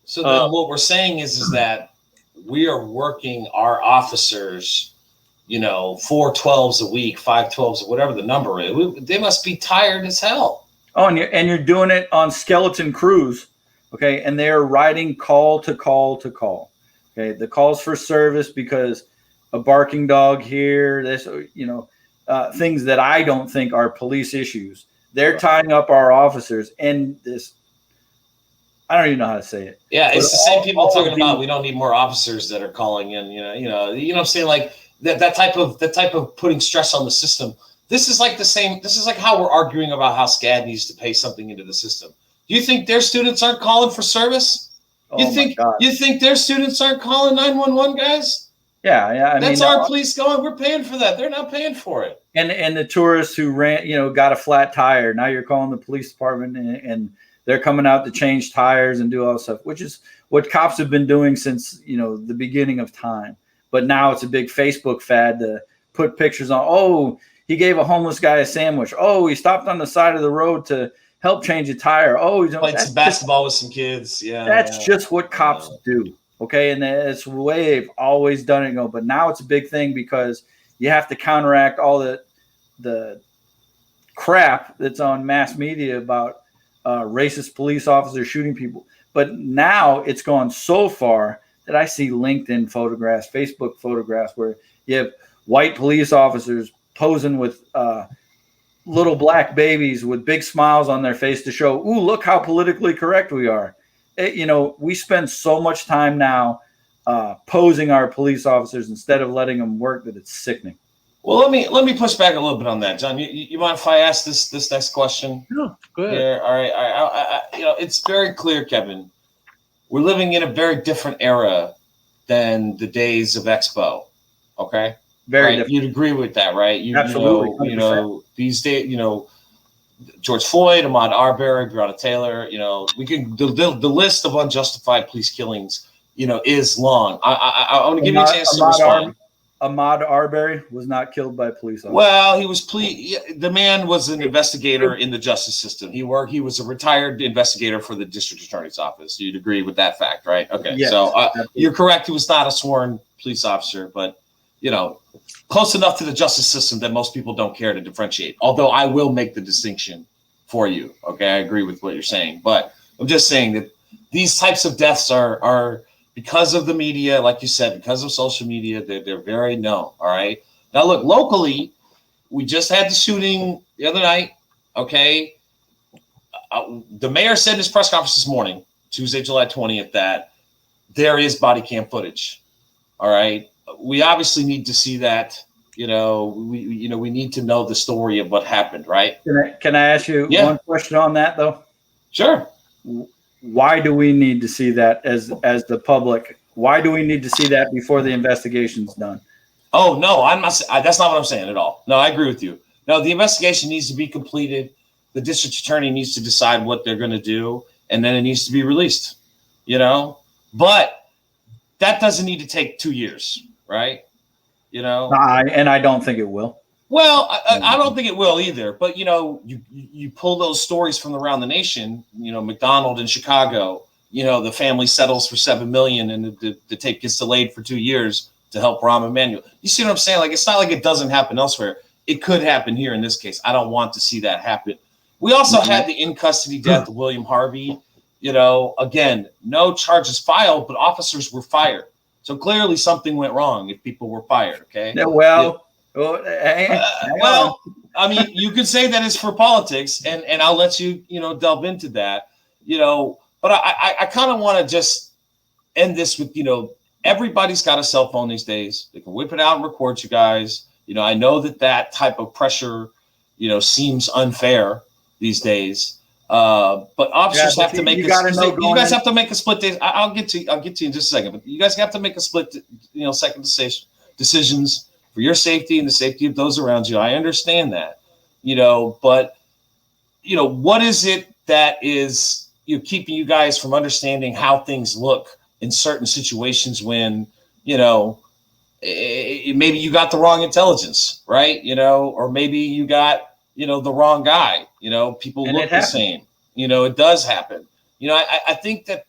So then what we're saying is that we are working our officers, 4 12s a week, 5 12s, whatever the number is. They must be tired as hell. Oh, and you're doing it on skeleton crews, okay? And they're riding call to call to call, okay? The calls for service because a barking dog here, things that I don't think are police issues. They're tying up our officers in this. I don't even know how to say it. Yeah, it's the same people talking about we don't need more officers that are calling in. You know what I'm saying? Like that type of putting stress on the system. This is like the same. This is like how we're arguing about how SCAD needs to pay something into the system. Do you think their students aren't calling for service? You think their students aren't calling 911 guys? Yeah. That's our police going. We're paying for that. They're not paying for it. And the tourists who got a flat tire. Now you're calling the police department and they're coming out to change tires and do all this stuff, which is what cops have been doing since, the beginning of time. But now it's a big Facebook fad to put pictures on. Oh, he gave a homeless guy a sandwich. Oh, he stopped on the side of the road to help change a tire. Oh, he's played some basketball with some kids. Yeah. That's just what cops do. Okay. And that's the way they've always done it. But now it's a big thing because you have to counteract all the crap that's on mass media about racist police officers shooting people. But now it's gone so far that I see LinkedIn photographs, Facebook photographs where you have white police officers posing with little black babies with big smiles on their face to show, ooh, look how politically correct we are. We spend so much time now posing our police officers instead of letting them work that it's sickening. Well, let me push back a little bit on that, John. You mind if I ask this next question? No, go ahead. Yeah, all right. I it's very clear, Kevin. We're living in a very different era than the days of Expo. Okay, very right? different. You'd agree with that, right? Absolutely. These days, George Floyd, Ahmaud Arbery, Breonna Taylor. We can the list of unjustified police killings. Is long. I want to give you a chance to respond. Ahmaud Arbery was not killed by police officers. Well, he was the man was an investigator in the justice system. He was a retired investigator for the district attorney's office. You'd agree with that fact, right? Okay. Yes, so you're correct. He was not a sworn police officer, but close enough to the justice system that most people don't care to differentiate. Although I will make the distinction for you. Okay, I agree with what you're saying, but I'm just saying that these types of deaths are because of the media, like you said, because of social media. They're very known. All right. Now look, locally, we just had the shooting the other night. Okay. The mayor said in his press conference this morning, Tuesday, July 20th, that there is body cam footage. All right. We obviously need to see that. We need to know the story of what happened, right? Can I ask you one question on that, though? Sure. Why do we need to see that as the public? Why do we need to see that before the investigation's done? Oh, no, I'm not. That's not what I'm saying at all. No, I agree with you. No, the investigation needs to be completed. The district attorney needs to decide what they're going to do, and then it needs to be released, But that doesn't need to take 2 years, right? I don't think it will. Well, I don't think it will either. But you pull those stories from around the nation. McDonald in Chicago. The family settles for $7 million, and the tape gets delayed for 2 years to help Rahm Emanuel. You see what I'm saying? Like, it's not like it doesn't happen elsewhere. It could happen here in this case. I don't want to see that happen. We also had the in custody death of William Harvey. Again, no charges filed, but officers were fired. So clearly something went wrong if people were fired. Okay. Yeah, well, I mean, you could say that it's for politics, and I'll let you, delve into that, but I kind of want to just end this with, everybody's got a cell phone these days. They can whip it out and record you guys. I know that type of pressure, seems unfair these days. But officers have to make you guys have to make a split day. I'll get to you in just a second, but you guys have to make a split, second decisions for your safety and the safety of those around you. I understand that, but what is it that is keeping you guys from understanding how things look in certain situations when, maybe you got the wrong intelligence, right? Or maybe you got, the wrong guy, people look the same, it does happen. I think that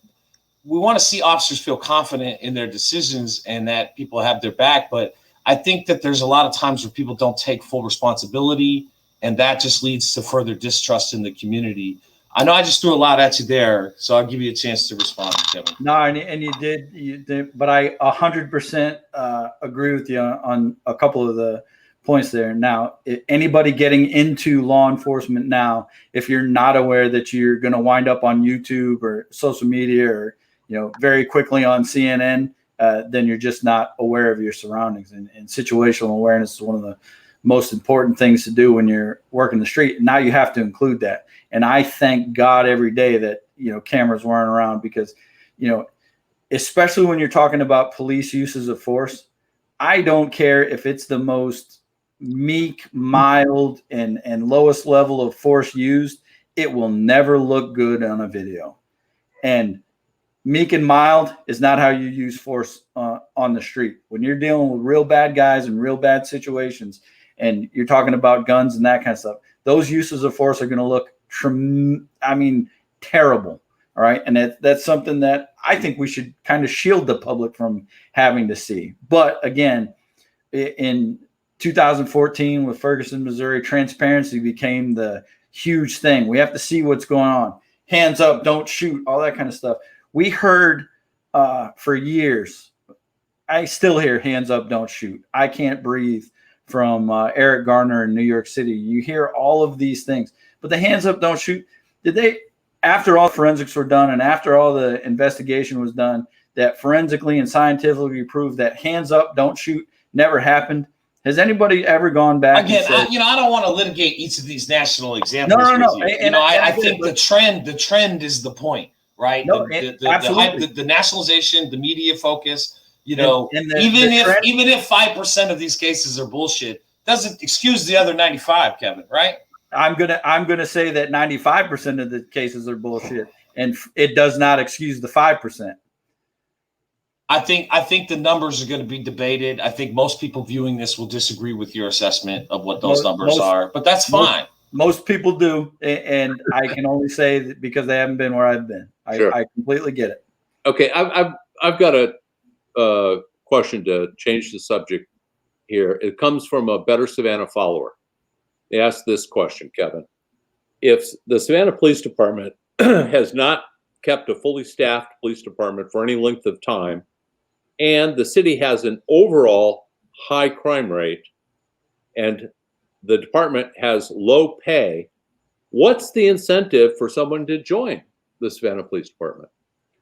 we want to see officers feel confident in their decisions and that people have their back. But I think that there's a lot of times where people don't take full responsibility, and that just leads to further distrust in the community. I know I just threw a lot at you there, so I'll give you a chance to respond, Kevin. No, and you did, but I 100% agree with you on a couple of the points there. Now, anybody getting into law enforcement now, if you're not aware that you're going to wind up on YouTube or social media or, very quickly on CNN, then you're just not aware of your surroundings. And situational awareness is one of the most important things to do when you're working the street. Now you have to include that. And I thank God every day that, cameras weren't around because, especially when you're talking about police uses of force, I don't care if it's the most meek, mild, and lowest level of force used, it will never look good on a video. And meek and mild is not how you use force on the street. When you're dealing with real bad guys and real bad situations, and you're talking about guns and that kind of stuff, those uses of force are going to look terrible. All right. And that's something that I think we should kind of shield the public from having to see. But again, in 2014 with Ferguson, Missouri, transparency became the huge thing. We have to see what's going on. Hands up, don't shoot, all that kind of stuff. We heard for years, I still hear hands up, don't shoot. I can't breathe from Eric Garner in New York City. You hear all of these things, but the hands up, don't shoot. Did they, after all forensics were done and after all the investigation was done, that forensically and scientifically proved that hands up, don't shoot never happened? Has anybody ever gone back? Again, I don't want to litigate each of these national examples. No. I think the trend is the point, right? No, the nationalization, the media focus, even if 5% of these cases are bullshit, doesn't excuse the other 95, Kevin, right? I'm gonna say that 95% of the cases are bullshit, and it does not excuse the 5%. I think the numbers are going to be debated. I think most people viewing this will disagree with your assessment of what those numbers are, but that's fine. Most people do, and I can only say that because they haven't been where I've been. I completely get it. Okay, I've got a question to change the subject here. It comes from a Better Savannah follower. They asked this question, Kevin. If the Savannah Police Department has not kept a fully staffed police department for any length of time, and the city has an overall high crime rate, and the department has low pay, what's the incentive for someone to join the Savannah Police Department?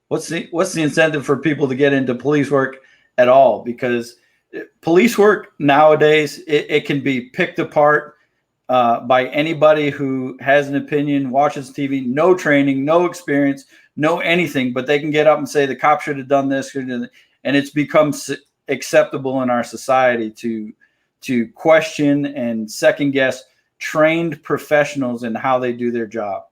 What's the incentive for people to get into police work at all? Because police work nowadays, it can be picked apart by anybody who has an opinion, watches TV, no training, no experience, no anything, but they can get up and say the cop should have done this, and it's become acceptable in our society to question and second guess trained professionals in how they do their job.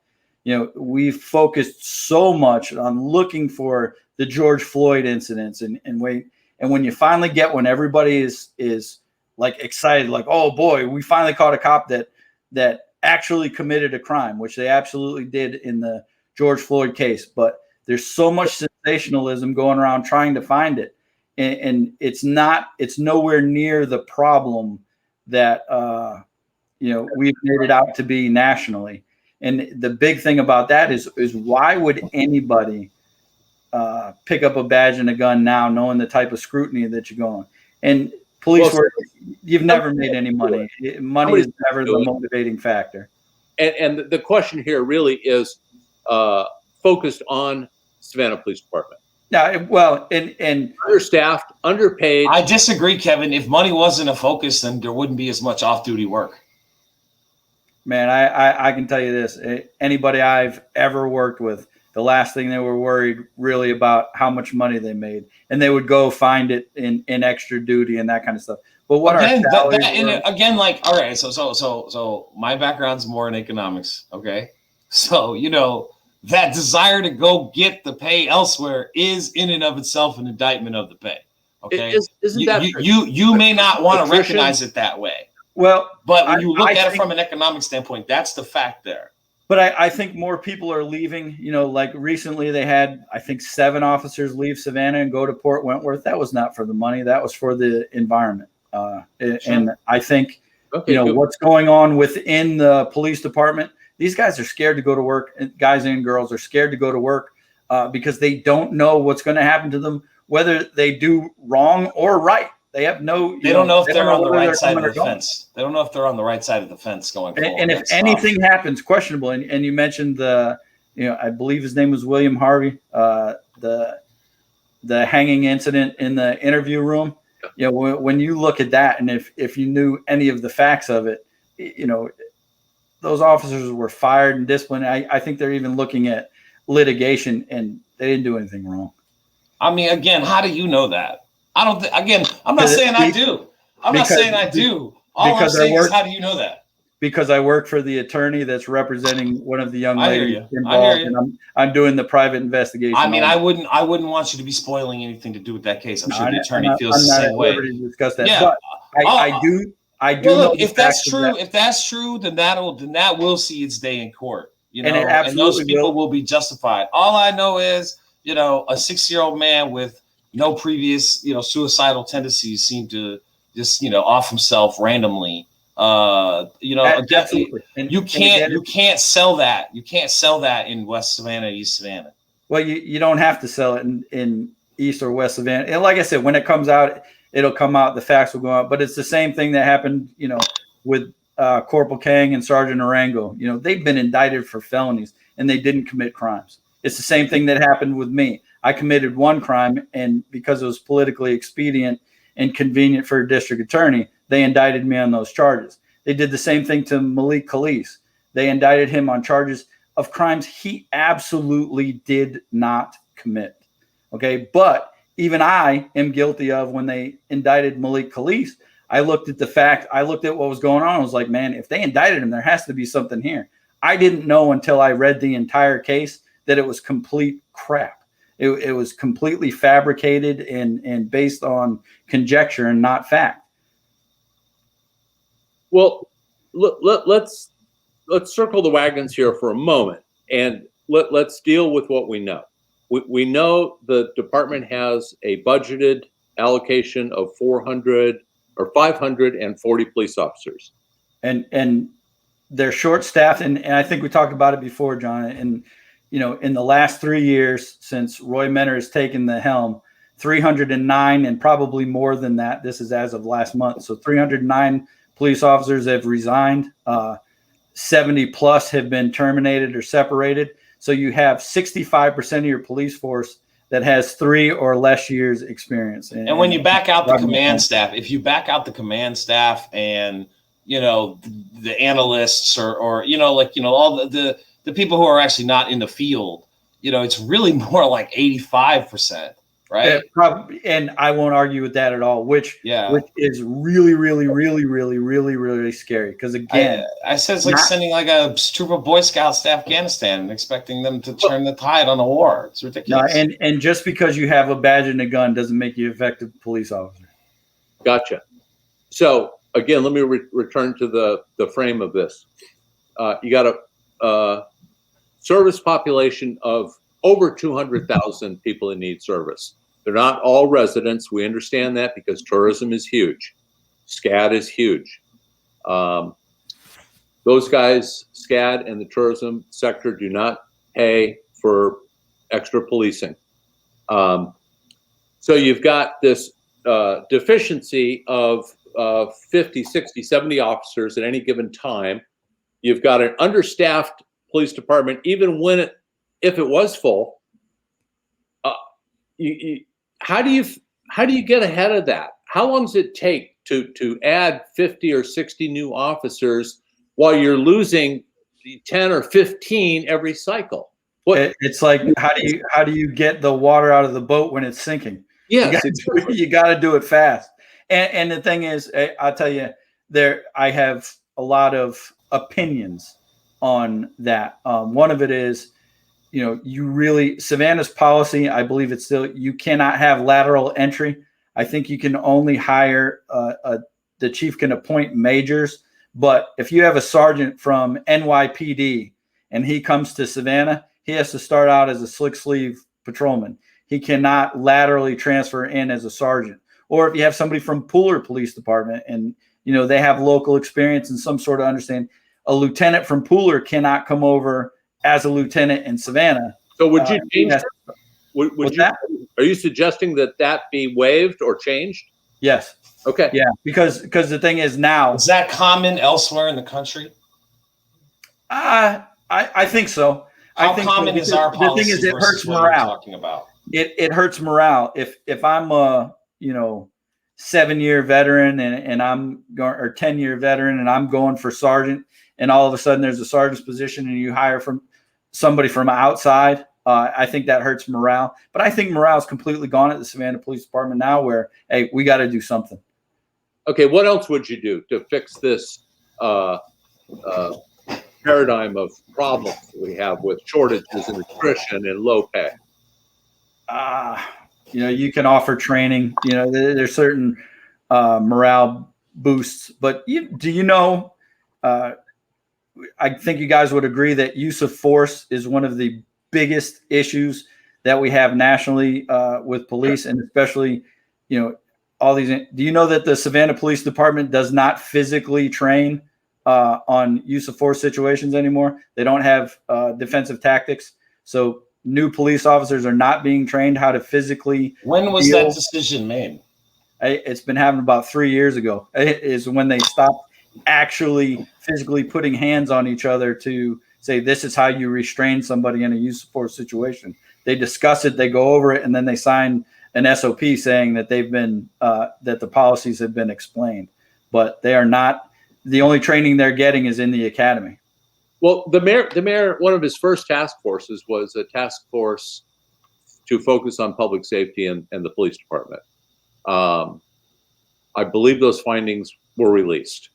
You know, we've focused so much on looking for the George Floyd incidents and when you finally get one, everybody is like excited, like, oh boy, we finally caught a cop that actually committed a crime, which they absolutely did in the George Floyd case. But there's so much sensationalism going around trying to find it. And it's nowhere near the problem that, we've made it out to be nationally. And the big thing about that is why would anybody pick up a badge and a gun now, knowing the type of scrutiny that you're going? And police work, you've never made any money. Money is never the motivating factor. And the question here really is focused on Savannah Police Department. Yeah, well, and understaffed, underpaid. I disagree, Kevin. If money wasn't a focus, then there wouldn't be as much off-duty work. Man, I can tell you this. Anybody I've ever worked with, the last thing they were worried really about how much money they made, and they would go find it in extra duty and that kind of stuff. But what again, our salaries again, like, all right, so my background's more in economics, okay? So, that desire to go get the pay elsewhere is in and of itself an indictment of the pay. Okay, isn't that you may not want to recognize it that way. Well, but when you look at it from an economic standpoint, that's the fact there. But I think more people are leaving. Like recently they had, I think, 7 officers leave Savannah and go to Port Wentworth. That was not for the money. That was for the environment. Sure. And I think, what's going on within the police department, these guys are scared to go to work. Guys and girls are scared to go to work because they don't know what's going to happen to them, whether they do wrong or right. They have no. They don't know if they're on the right side of the fence. They don't know if they're on the right side of the fence going forward. And if anything happens questionable, and you mentioned I believe his name was William Harvey, the hanging incident in the interview room. When you look at that, and if you knew any of the facts of it, those officers were fired and disciplined. I think they're even looking at litigation, and they didn't do anything wrong. I mean, again, how do you know that? I don't. I'm not saying I do. I'm not saying I do. All I'm saying is, how do you know that? Because I work for the attorney that's representing one of the young ladies involved, and I'm doing the private investigation. I mean, I wouldn't want you to be spoiling anything to do with that case. I'm sure the attorney feels the same way. To discuss that. Yeah, but I do. Well, look, if that's true, then that will see its day in court. And those people will be justified. All I know is, a 6-year-old man with no previous, suicidal tendencies seem to just, off himself randomly. Absolutely. You can't sell that. You can't sell that in West Savannah, East Savannah. Well, you don't have to sell it in East or West Savannah. And like I said, when it comes out, it'll come out. The facts will go out. But it's the same thing that happened, with Corporal Kang and Sergeant Arango. They've been indicted for felonies and they didn't commit crimes. It's the same thing that happened with me. I committed one crime, and because it was politically expedient and convenient for a district attorney, they indicted me on those charges. They did the same thing to Malik Khalis. They indicted him on charges of crimes he absolutely did not commit. Okay, but even I am guilty of when they indicted Malik Khalis. I looked at the fact, I looked at what was going on. I was like, man, if they indicted him, there has to be something here. I didn't know until I read the entire case that it was complete crap. It was completely fabricated and based on conjecture and not fact. Well, let's circle the wagons here for a moment, and let's deal with what we know. We know the department has a budgeted allocation of $400 or 540 police officers. And they're short staffed. And I think we talked about it before, John. And, in the last 3 years since Roy Mentor has taken the helm, 309 and probably more than that. This is as of last month. So 309 police officers have resigned. 70 plus have been terminated or separated. So you have 65% of your police force that has 3 or less years experience. And when you back out the command staff, if you back out the command staff and, the analysts or all the people who are actually not in the field, it's really more like 85%, right? And I won't argue with that at all, which is really, really, really, really, really, really scary. Because again, I said it's like sending like a troop of Boy Scouts to Afghanistan and expecting them to turn the tide on a war. It's ridiculous. And just because you have a badge and a gun doesn't make you an effective police officer. Gotcha. So again, let me return to the frame of this. You got a service population of over 200,000 people that need service. They're not all residents. We understand that because tourism is huge. SCAD is huge. Those guys, SCAD and the tourism sector, do not pay for extra policing. So you've got this deficiency of 50, 60, 70 officers at any given time. You've got an understaffed police department, even if it was full. How do you get ahead of that? How long does it take to add 50 or 60 new officers while you're losing 10 or 15 every cycle? It's like, how do you get the water out of the boat when it's sinking? Yes, you got to do it fast. And the thing is, I'll tell you, I have a lot of opinions on that. One of it is, Savannah's policy, I believe it's still, you cannot have lateral entry. I think you can only hire, the chief can appoint majors. But if you have a sergeant from NYPD and he comes to Savannah, he has to start out as a slick sleeve patrolman. He cannot laterally transfer in as a sergeant. Or if you have somebody from Pooler Police Department and, they have local experience and some sort of understanding, a lieutenant from Pooler cannot come over as a lieutenant in Savannah. So would you change that? Are you suggesting that be waived or changed? Yes. Okay. Yeah, because the thing is now. Is that common elsewhere in the country? I think so. How common is our policy? The thing is, it hurts morale. Talking about it hurts morale. If I'm a 7-year veteran and I'm going, or 10-year veteran and I'm going for sergeant, and all of a sudden there's a sergeant's position and you hire from somebody from outside, I think that hurts morale. But I think morale is completely gone at the Savannah Police Department now, where, hey, we got to do something. Okay, what else would you do to fix this paradigm of problems we have with shortages and attrition and low pay? You can offer training. There's certain morale boosts. But I think you guys would agree that use of force is one of the biggest issues that we have nationally with police, and especially, all these. Do you know that the Savannah Police Department does not physically train on use of force situations anymore? They don't have defensive tactics. So new police officers are not being trained how to physically. When was that decision made? It's been happening about 3 years ago. It is when they stopped actually physically putting hands on each other to say, this is how you restrain somebody in a use of force situation. They discuss it, they go over it, and then they sign an SOP saying that they've been that the policies have been explained. But they are not. The only training they're getting is in the academy. Well, the mayor, one of his first task forces was a task force to focus on public safety and the police department. I believe those findings were released.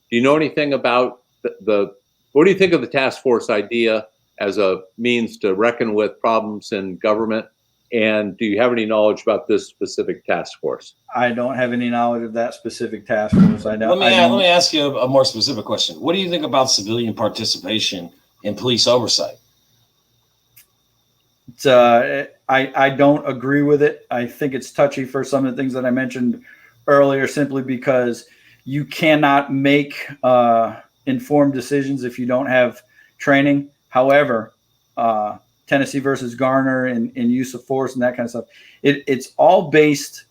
Do you know anything about what do you think of the task force idea as a means to reckon with problems in government? And do you have any knowledge about this specific task force? I don't have any knowledge of that specific task force. Let me ask you a more specific question. What do you think about civilian participation in police oversight? I don't agree with it. I think it's touchy for some of the things that I mentioned earlier, simply because you cannot make informed decisions if you don't have training. However, Tennessee versus Garner and use of force and that kind of stuff, it's all based,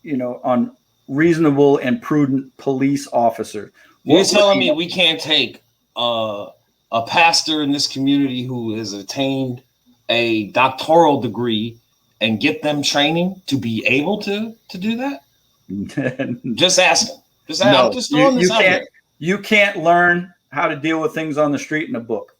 on reasonable and prudent police officers. You're telling me we can't take a pastor in this community who has attained a doctoral degree and get them training to be able to do that? Just asking. No, I'm just throwing this out there. You can't learn how to deal with things on the street in a book.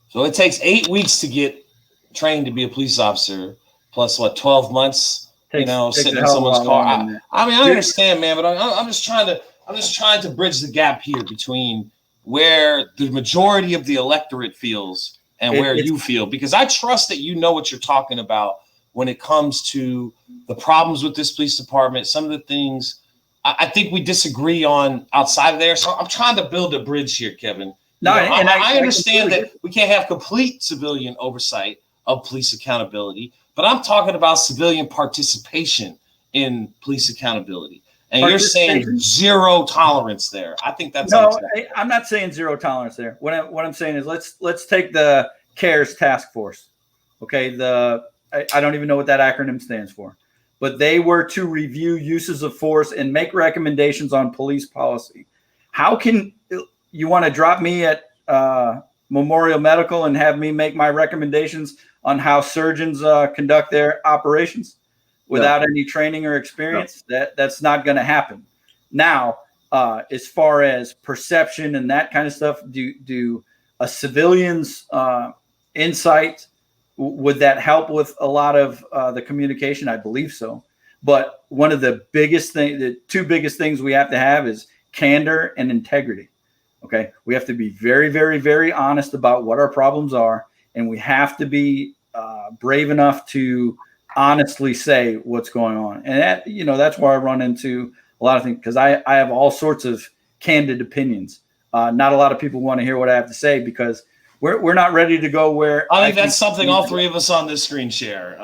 So it takes 8 weeks to get trained to be a police officer, plus 12 months, sitting in someone's car. I understand, man, but I'm just trying to bridge the gap here between where the majority of the electorate feels and where you feel, because I trust that you know what you're talking about when it comes to the problems with this police department. Some of the things I think we disagree on outside of there. So I'm trying to build a bridge here, Kevin. No, and I understand that we can't have complete civilian oversight of police accountability, but I'm talking about civilian participation in police accountability. And you're saying zero tolerance there. I think that's unacceptable. I'm not saying zero tolerance there. What I'm saying is let's take the CARES task force. Okay, I don't even know what that acronym stands for, but they were to review uses of force and make recommendations on police policy. How can you want to drop me at Memorial Medical and have me make my recommendations on how surgeons conduct their operations without any training or experience? No. That's not going to happen. Now, as far as perception and that kind of stuff, do a civilian's insight, would that help with a lot of the communication? I believe so. But one of the two biggest things we have to have is candor and integrity. Okay. We have to be very, very, very honest about what our problems are. And we have to be brave enough to honestly say what's going on. And that's where I run into a lot of things, because I have all sorts of candid opinions. Not a lot of people want to hear what I have to say, because we're not ready to go where I think that's something all three of us on this screen share,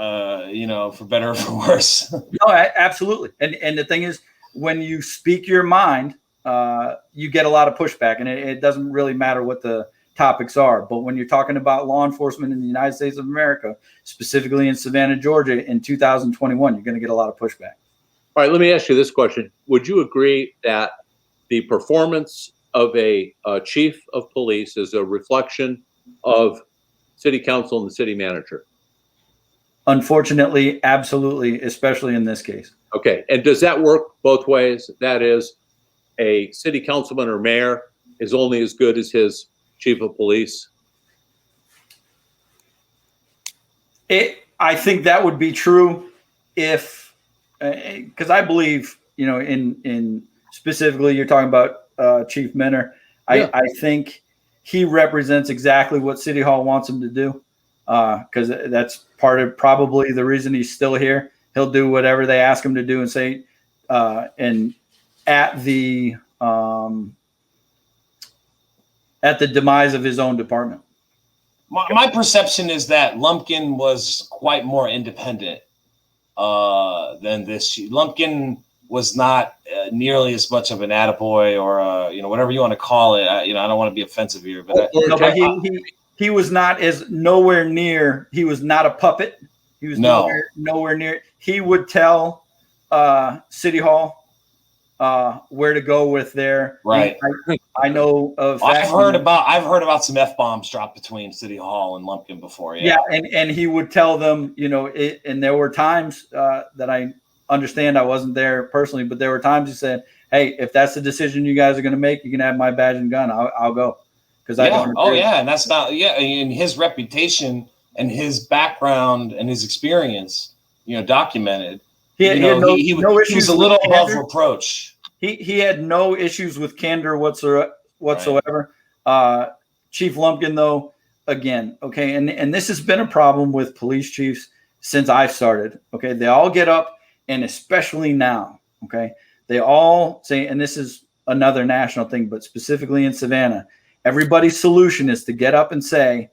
for better or for worse. No, absolutely. And the thing is, when you speak your mind, you get a lot of pushback, and it doesn't really matter what the topics are. But when you're talking about law enforcement in the United States of America, specifically in Savannah, Georgia, in 2021, you're going to get a lot of pushback. All right, let me ask you this question. Would you agree that the performance of a chief of police is a reflection of city council and the city manager? Unfortunately, absolutely, especially in this case. Okay, and does that work both ways? That is, a city councilman or mayor is only as good as his chief of police? I think that would be true if, because I believe, in specifically, you're talking about Chief Minner. Yeah. I think he represents exactly what City Hall wants him to do, because that's part of probably the reason he's still here. He'll do whatever they ask him to do and say, and at the demise of his own department. My perception is that Lumpkin was quite more independent than this. Lumpkin was not nearly as much of an attaboy or whatever you want to call it. I don't want to be offensive here, but he was not nowhere near. He was not a puppet. He was nowhere near. He would tell City Hall where to go with their right. I know of. I've heard about some F-bombs dropped between City Hall and Lumpkin before. Yeah, and he would tell them, and there were times that I understand I wasn't there personally, but there were times he said, "Hey, if that's the decision you guys are going to make, you can have my badge and gun. I'll go." Because I don't. Oh yeah, and that's not and his reputation and his background and his experience, documented. He was a little above reproach. He had no issues with candor whatsoever. Right. Chief Lumpkin, though, again, okay, and this has been a problem with police chiefs since I've started. Okay, they all get up, and especially now, okay, they all say, and this is another national thing, but specifically in Savannah, everybody's solution is to get up and say,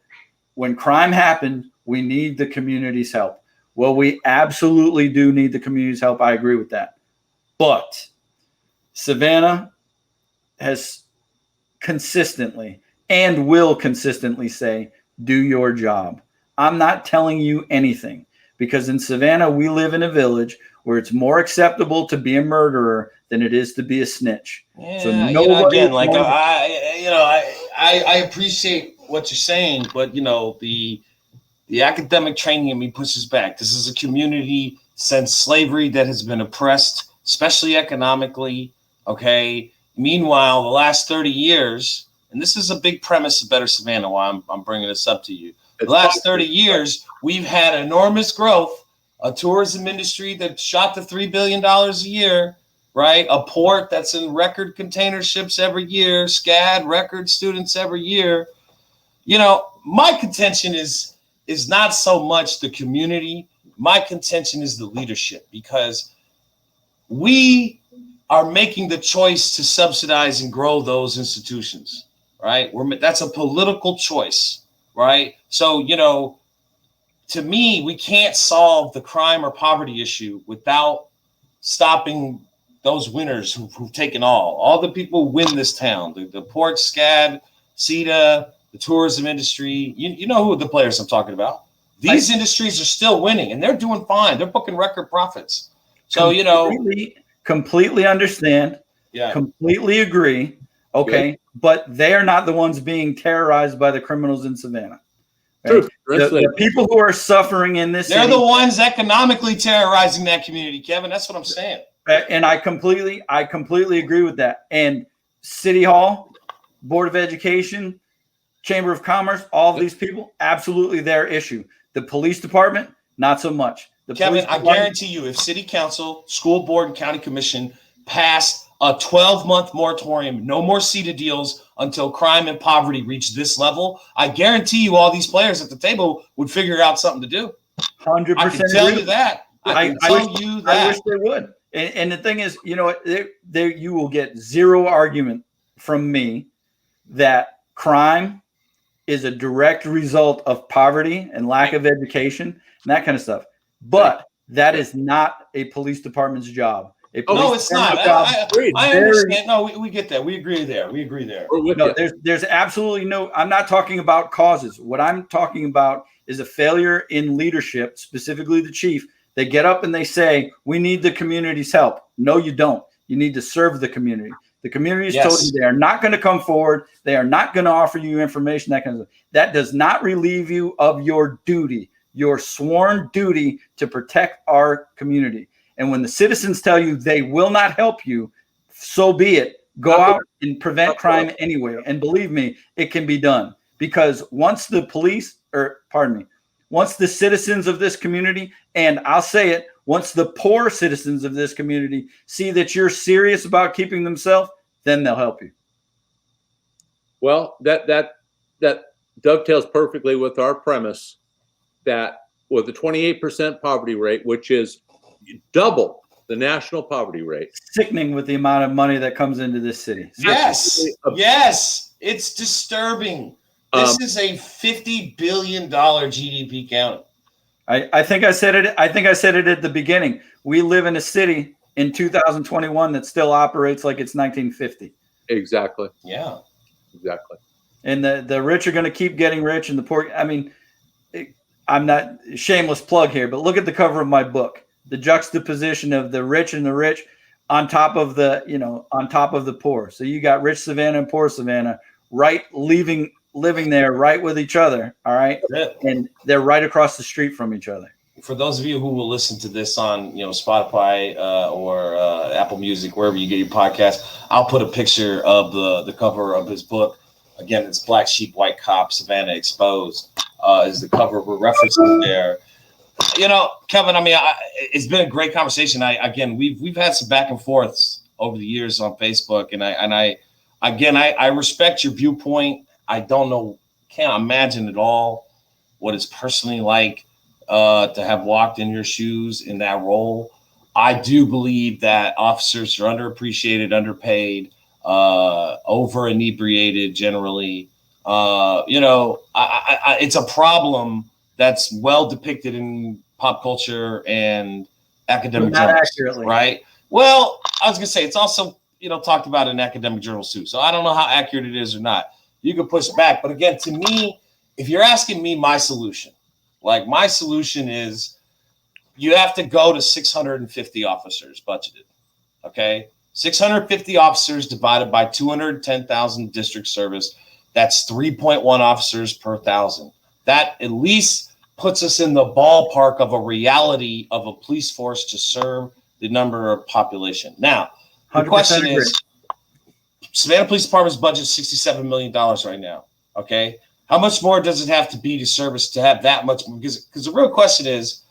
when crime happened, we need the community's help. Well, we absolutely do need the community's help. I agree with that. But Savannah has consistently and will consistently say, do your job. I'm not telling you anything, because in Savannah, we live in a village where it's more acceptable to be a murderer than it is to be a snitch. Yeah, so again, like I appreciate what you're saying, but the academic training in me pushes back. This is a community since slavery that has been oppressed, especially economically. Okay. Meanwhile, the last 30 years, and this is a big premise of Better Savannah, why I'm bringing this up to you. The last 30 years, we've had enormous growth, a tourism industry that shot to $3 billion a year, right? A port that's in record container ships every year, SCAD record students every year. My contention is not so much the community. My contention is the leadership, because we are making the choice to subsidize and grow those institutions, right? That's a political choice, right? So, to me, we can't solve the crime or poverty issue without stopping those winners who've taken all the people who win this town, the port, SCAD, CETA, the tourism industry. You know who the players I'm talking about. These industries are still winning, and they're doing fine. They're booking record profits. So, completely understand. Yeah. Completely agree. Okay. Good. But they are not the ones being terrorized by the criminals in Savannah. True. The people who are suffering in this they're the ones economically terrorizing that community, Kevin. That's what I'm saying. And I completely agree with that. And City Hall, Board of Education, Chamber of Commerce, all of these people, absolutely their issue. The police department, not so much. Kevin, I guarantee you, if City Council, School Board, and County Commission passed a 12-month moratorium, no more CETA deals until crime and poverty reach this level, I guarantee you all these players at the table would figure out something to do. 100%. I can tell you that. I wish they would. And the thing is, you will get zero argument from me that crime is a direct result of poverty and lack of education and that kind of stuff. But that is not a police department's job. No, it's not. I understand. No, we get that. We agree there. No, there's absolutely no. I'm not talking about causes. What I'm talking about is a failure in leadership, specifically the chief. They get up and they say, "We need the community's help." No, you don't. You need to serve the community. The community is told you they are not going to come forward. They are not going to offer you information. That kind of stuff. That does not relieve you of your duty, your sworn duty to protect our community. And when the citizens tell you they will not help you, so be it. Go out and prevent crime anyway. And believe me, it can be done. Because once the citizens of this community, and I'll say it, once the poor citizens of this community see that you're serious about keeping themselves, then they'll help you. Well, that dovetails perfectly with our premise that with the 28% poverty rate, which is double the national poverty rate. Sickening with the amount of money that comes into this city. Yes. It's disturbing. This is a $50 billion GDP county. I think I said it at the beginning. We live in a city in 2021 that still operates like it's 1950. Exactly. Yeah. Exactly. And the rich are going to keep getting rich, and the poor. I mean, I'm not shameless plug here, but look at the cover of my book. The juxtaposition of the rich and the rich on top of the poor. So you got rich Savannah and poor Savannah, living there right with each other. All right. And they're right across the street from each other. For those of you who will listen to this on, Spotify or Apple Music, wherever you get your podcast, I'll put a picture of the cover of his book. Again, it's Black Sheep, White Cop, Savannah Exposed is the cover we're referencing there. Kevin, it's been a great conversation. We've had some back and forths over the years on Facebook, and I respect your viewpoint. I can't imagine at all what it's personally like to have walked in your shoes in that role. I do believe that officers are underappreciated, underpaid, over inebriated generally. It's a problem that's well depicted in pop culture and academic journals, right? Well, I was gonna say it's also, talked about in academic journals too. So I don't know how accurate it is or not. You could push back, but again, to me, if you're asking me my solution, like my solution is you have to go to 650 officers budgeted. Okay, 650 officers divided by 210,000 district service. That's 3.1 officers per 1,000. That at least puts us in the ballpark of a reality of a police force to serve the number of population. Now, the question is, Savannah Police Department's budget is $67 million right now. Okay, how much more does it have to be to service to have that much? Because the real question is,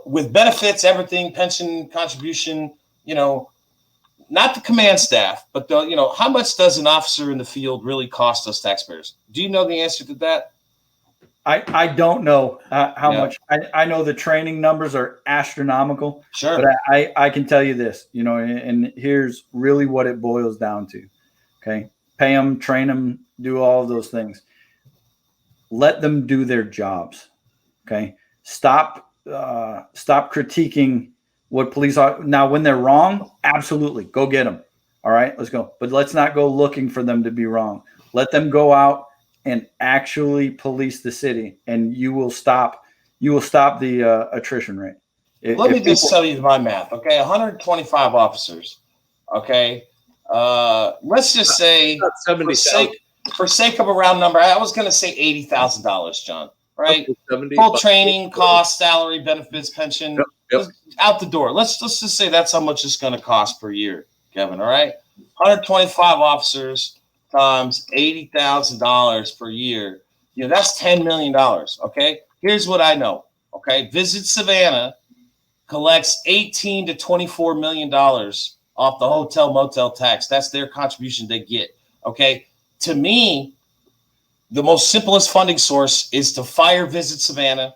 with benefits, everything, pension contribution, not the command staff, but how much does an officer in the field really cost us taxpayers? Do you know the answer to that? I don't know how much. I know the training numbers are astronomical. Sure. But I can tell you this, and here's really what it boils down to. Okay. Pay them, train them, do all of those things. Let them do their jobs. Okay. Stop critiquing what police are. Now, when they're wrong, absolutely go get them. All right, let's go. But let's not go looking for them to be wrong. Let them go out and actually police the city, and you will stop the attrition rate. Let me just tell you my math. Okay, 125 officers. Okay, let's just say for sake of a round number, I was going to say $80,000, John. Right, full training, cost, salary, benefits, pension, out the door. Let's just say that's how much it's going to cost per year, Kevin. All right, 125 officers times $80,000 per year. That's $10 million. Okay, here's what I know. Okay, Visit Savannah collects $18 to $24 million off the hotel motel tax. That's their contribution they get. Okay, to me, the most simplest funding source is to fire Visit Savannah,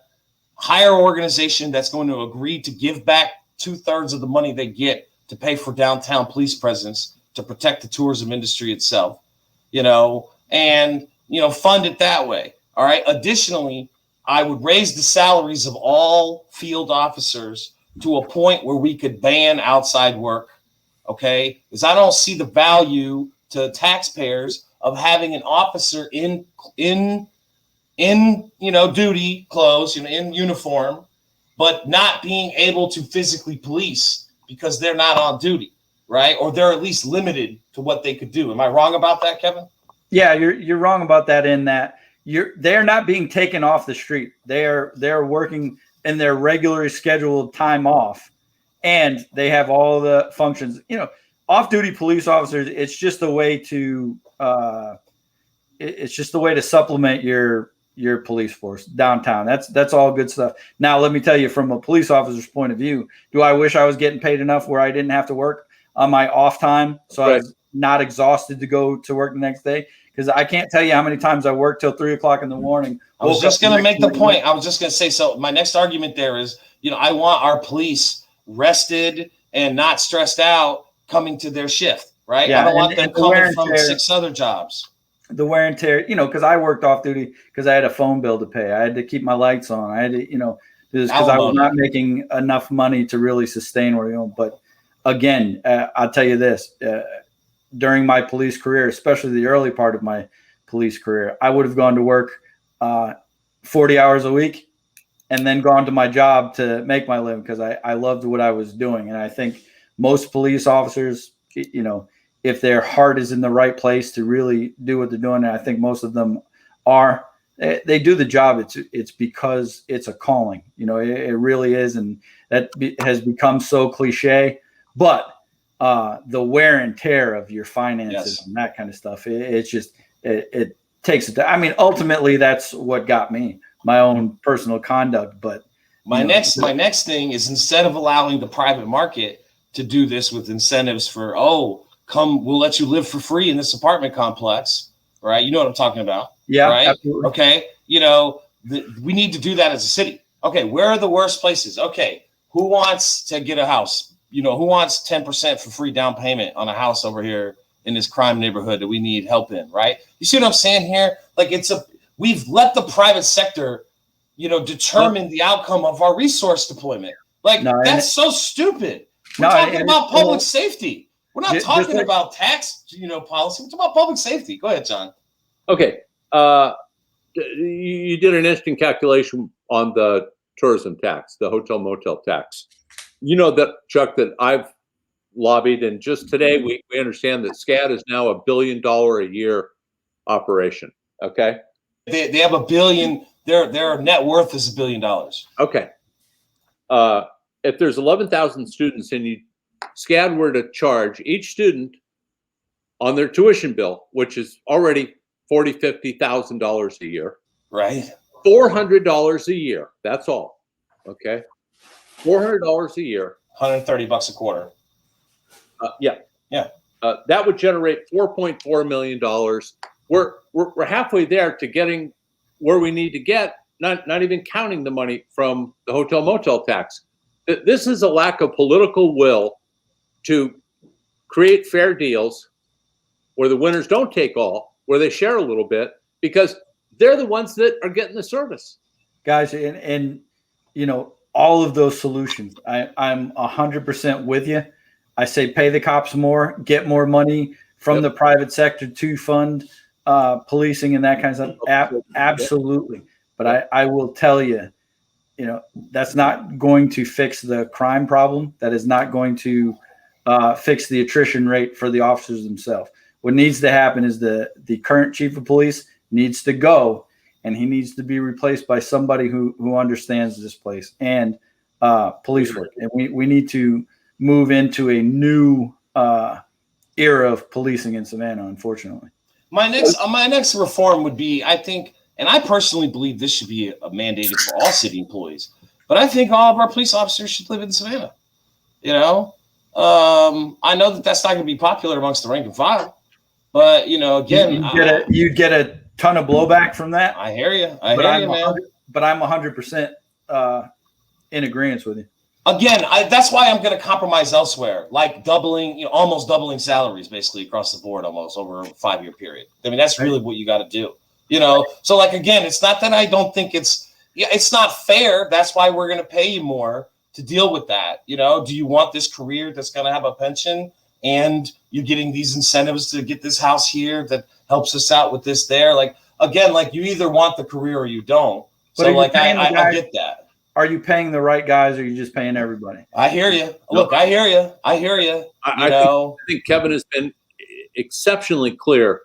hire an organization that's going to agree to give back 2/3 of the money they get to pay for downtown police presence to protect the tourism industry itself, and fund it that way. All right. Additionally, I would raise the salaries of all field officers to a point where we could ban outside work. Okay, because I don't see the value to taxpayers of having an officer in duty clothes, in uniform, but not being able to physically police because they're not on duty, right? Or they're at least limited to what they could do. Am I wrong about that, Kevin? Yeah, you're wrong about that in that they're not being taken off the street. They're working in their regularly scheduled time off, and they have all the functions. Off-duty police officers, it's just a way to supplement your police force downtown. That's all good stuff. Now, let me tell you, from a police officer's point of view, do I wish I was getting paid enough where I didn't have to work on my off time, so I was not exhausted to go to work the next day? Because I can't tell you how many times I worked till 3 o'clock in the morning. I was just going to make the point. I was just going to say, so my next argument there is, I want our police rested and not stressed out coming to their shift, right? Yeah, I don't want them coming from 6 other jobs. The wear and tear, because I worked off duty because I had a phone bill to pay. I had to keep my lights on. I had to, because I was not making enough money to really sustain where you. But again, I'll tell you this: during my police career, especially the early part of my police career, I would have gone to work 40 hours a week and then gone to my job to make my living because I loved what I was doing. And I think most police officers, if their heart is in the right place to really do what they're doing, and I think most of them are, they do the job. It's because it's a calling, it really is. And that has become so cliche, but the wear and tear of your finances and that kind of stuff, it takes it. I mean, ultimately that's what got me, my own personal conduct. But my next thing is, instead of allowing the private market to do this with incentives for, come, we'll let you live for free in this apartment complex, right? You know what I'm talking about. Yeah. Right. Absolutely. Okay. We need to do that as a city. Okay. Where are the worst places? Okay. Who wants to get a house? Who wants 10% for free down payment on a house over here in this crime neighborhood that we need help in? Right. You see what I'm saying here? Like we've let the private sector, determine the outcome of our resource deployment. Like, that's so stupid. We're talking about public safety. We're not talking about tax, policy. We're talking about public safety. Go ahead, John. Okay. You did an interesting calculation on the tourism tax, the hotel motel tax. You know that, Chuck, that I've lobbied, and just today we understand that SCAD is now $1 billion a year operation. Okay. They have $1 billion. Their net worth is $1 billion. Okay. If there's 11,000 students and SCAD were to charge each student on their tuition bill, which is already $40,000-$50,000 a year, right? $400 a year. That's all. Okay. $400 a year. $130 a quarter. Yeah. That would generate $4.4 million. We're halfway there to getting where we need to get. Not even counting the money from the hotel motel tax. This is a lack of political will to create fair deals where the winners don't take all, where they share a little bit, because they're the ones that are getting the service. Guys, and all of those solutions, I'm 100% with you. I say pay the cops more, get more money from the private sector to fund policing and that kind of stuff. Absolutely. But I will tell you, that's not going to fix the crime problem. That is not going to fix the attrition rate for the officers themselves. What needs to happen is the current chief of police needs to go, and he needs to be replaced by somebody who understands this place and police work. And we need to move into a new era of policing in Savannah, unfortunately. My next reform would be, I think, and I personally believe this should be mandated for all city employees, but I think all of our police officers should live in Savannah. I know that that's not going to be popular amongst the rank and file, but again, you'd get a ton of blowback from that. I hear you. Man. But I'm 100% in agreement with you. Again, that's why I'm going to compromise elsewhere, like almost doubling salaries basically across the board, almost over a 5-year period. I mean, that's really what you got to do. So again, it's not that I don't think it's not fair. That's why we're going to pay you more to deal with that. Do you want this career that's going to have a pension and you're getting these incentives to get this house here that helps us out with this there? You either want the career or you don't. So I get that. Are you paying the right guys, or are you just paying everybody? I hear you. Look, I hear you. I think Kevin has been exceptionally clear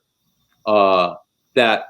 that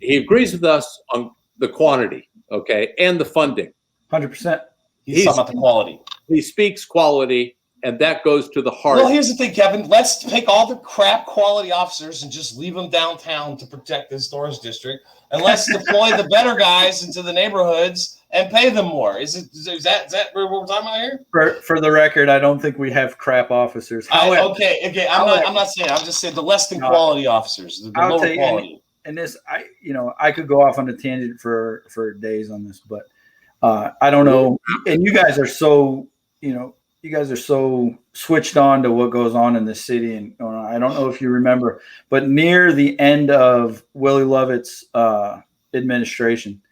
he agrees with us on the quantity, okay, and the funding. 100%. He's talking about the quality. He speaks quality, and that goes to the heart. Well, here's the thing, Kevin. Let's take all the crap quality officers and just leave them downtown to protect the historic district, and let's deploy the better guys into the neighborhoods and pay them more. Is that what we're talking about here? For the record, I don't think we have crap officers. Okay. I'm not saying. I'm just saying the less than quality officers, the lower quality. And this, I could go off on a tangent for days on this, but I don't know. And you guys are so, switched on to what goes on in the city. And I don't know if you remember, but near the end of Willie Lovett's administration,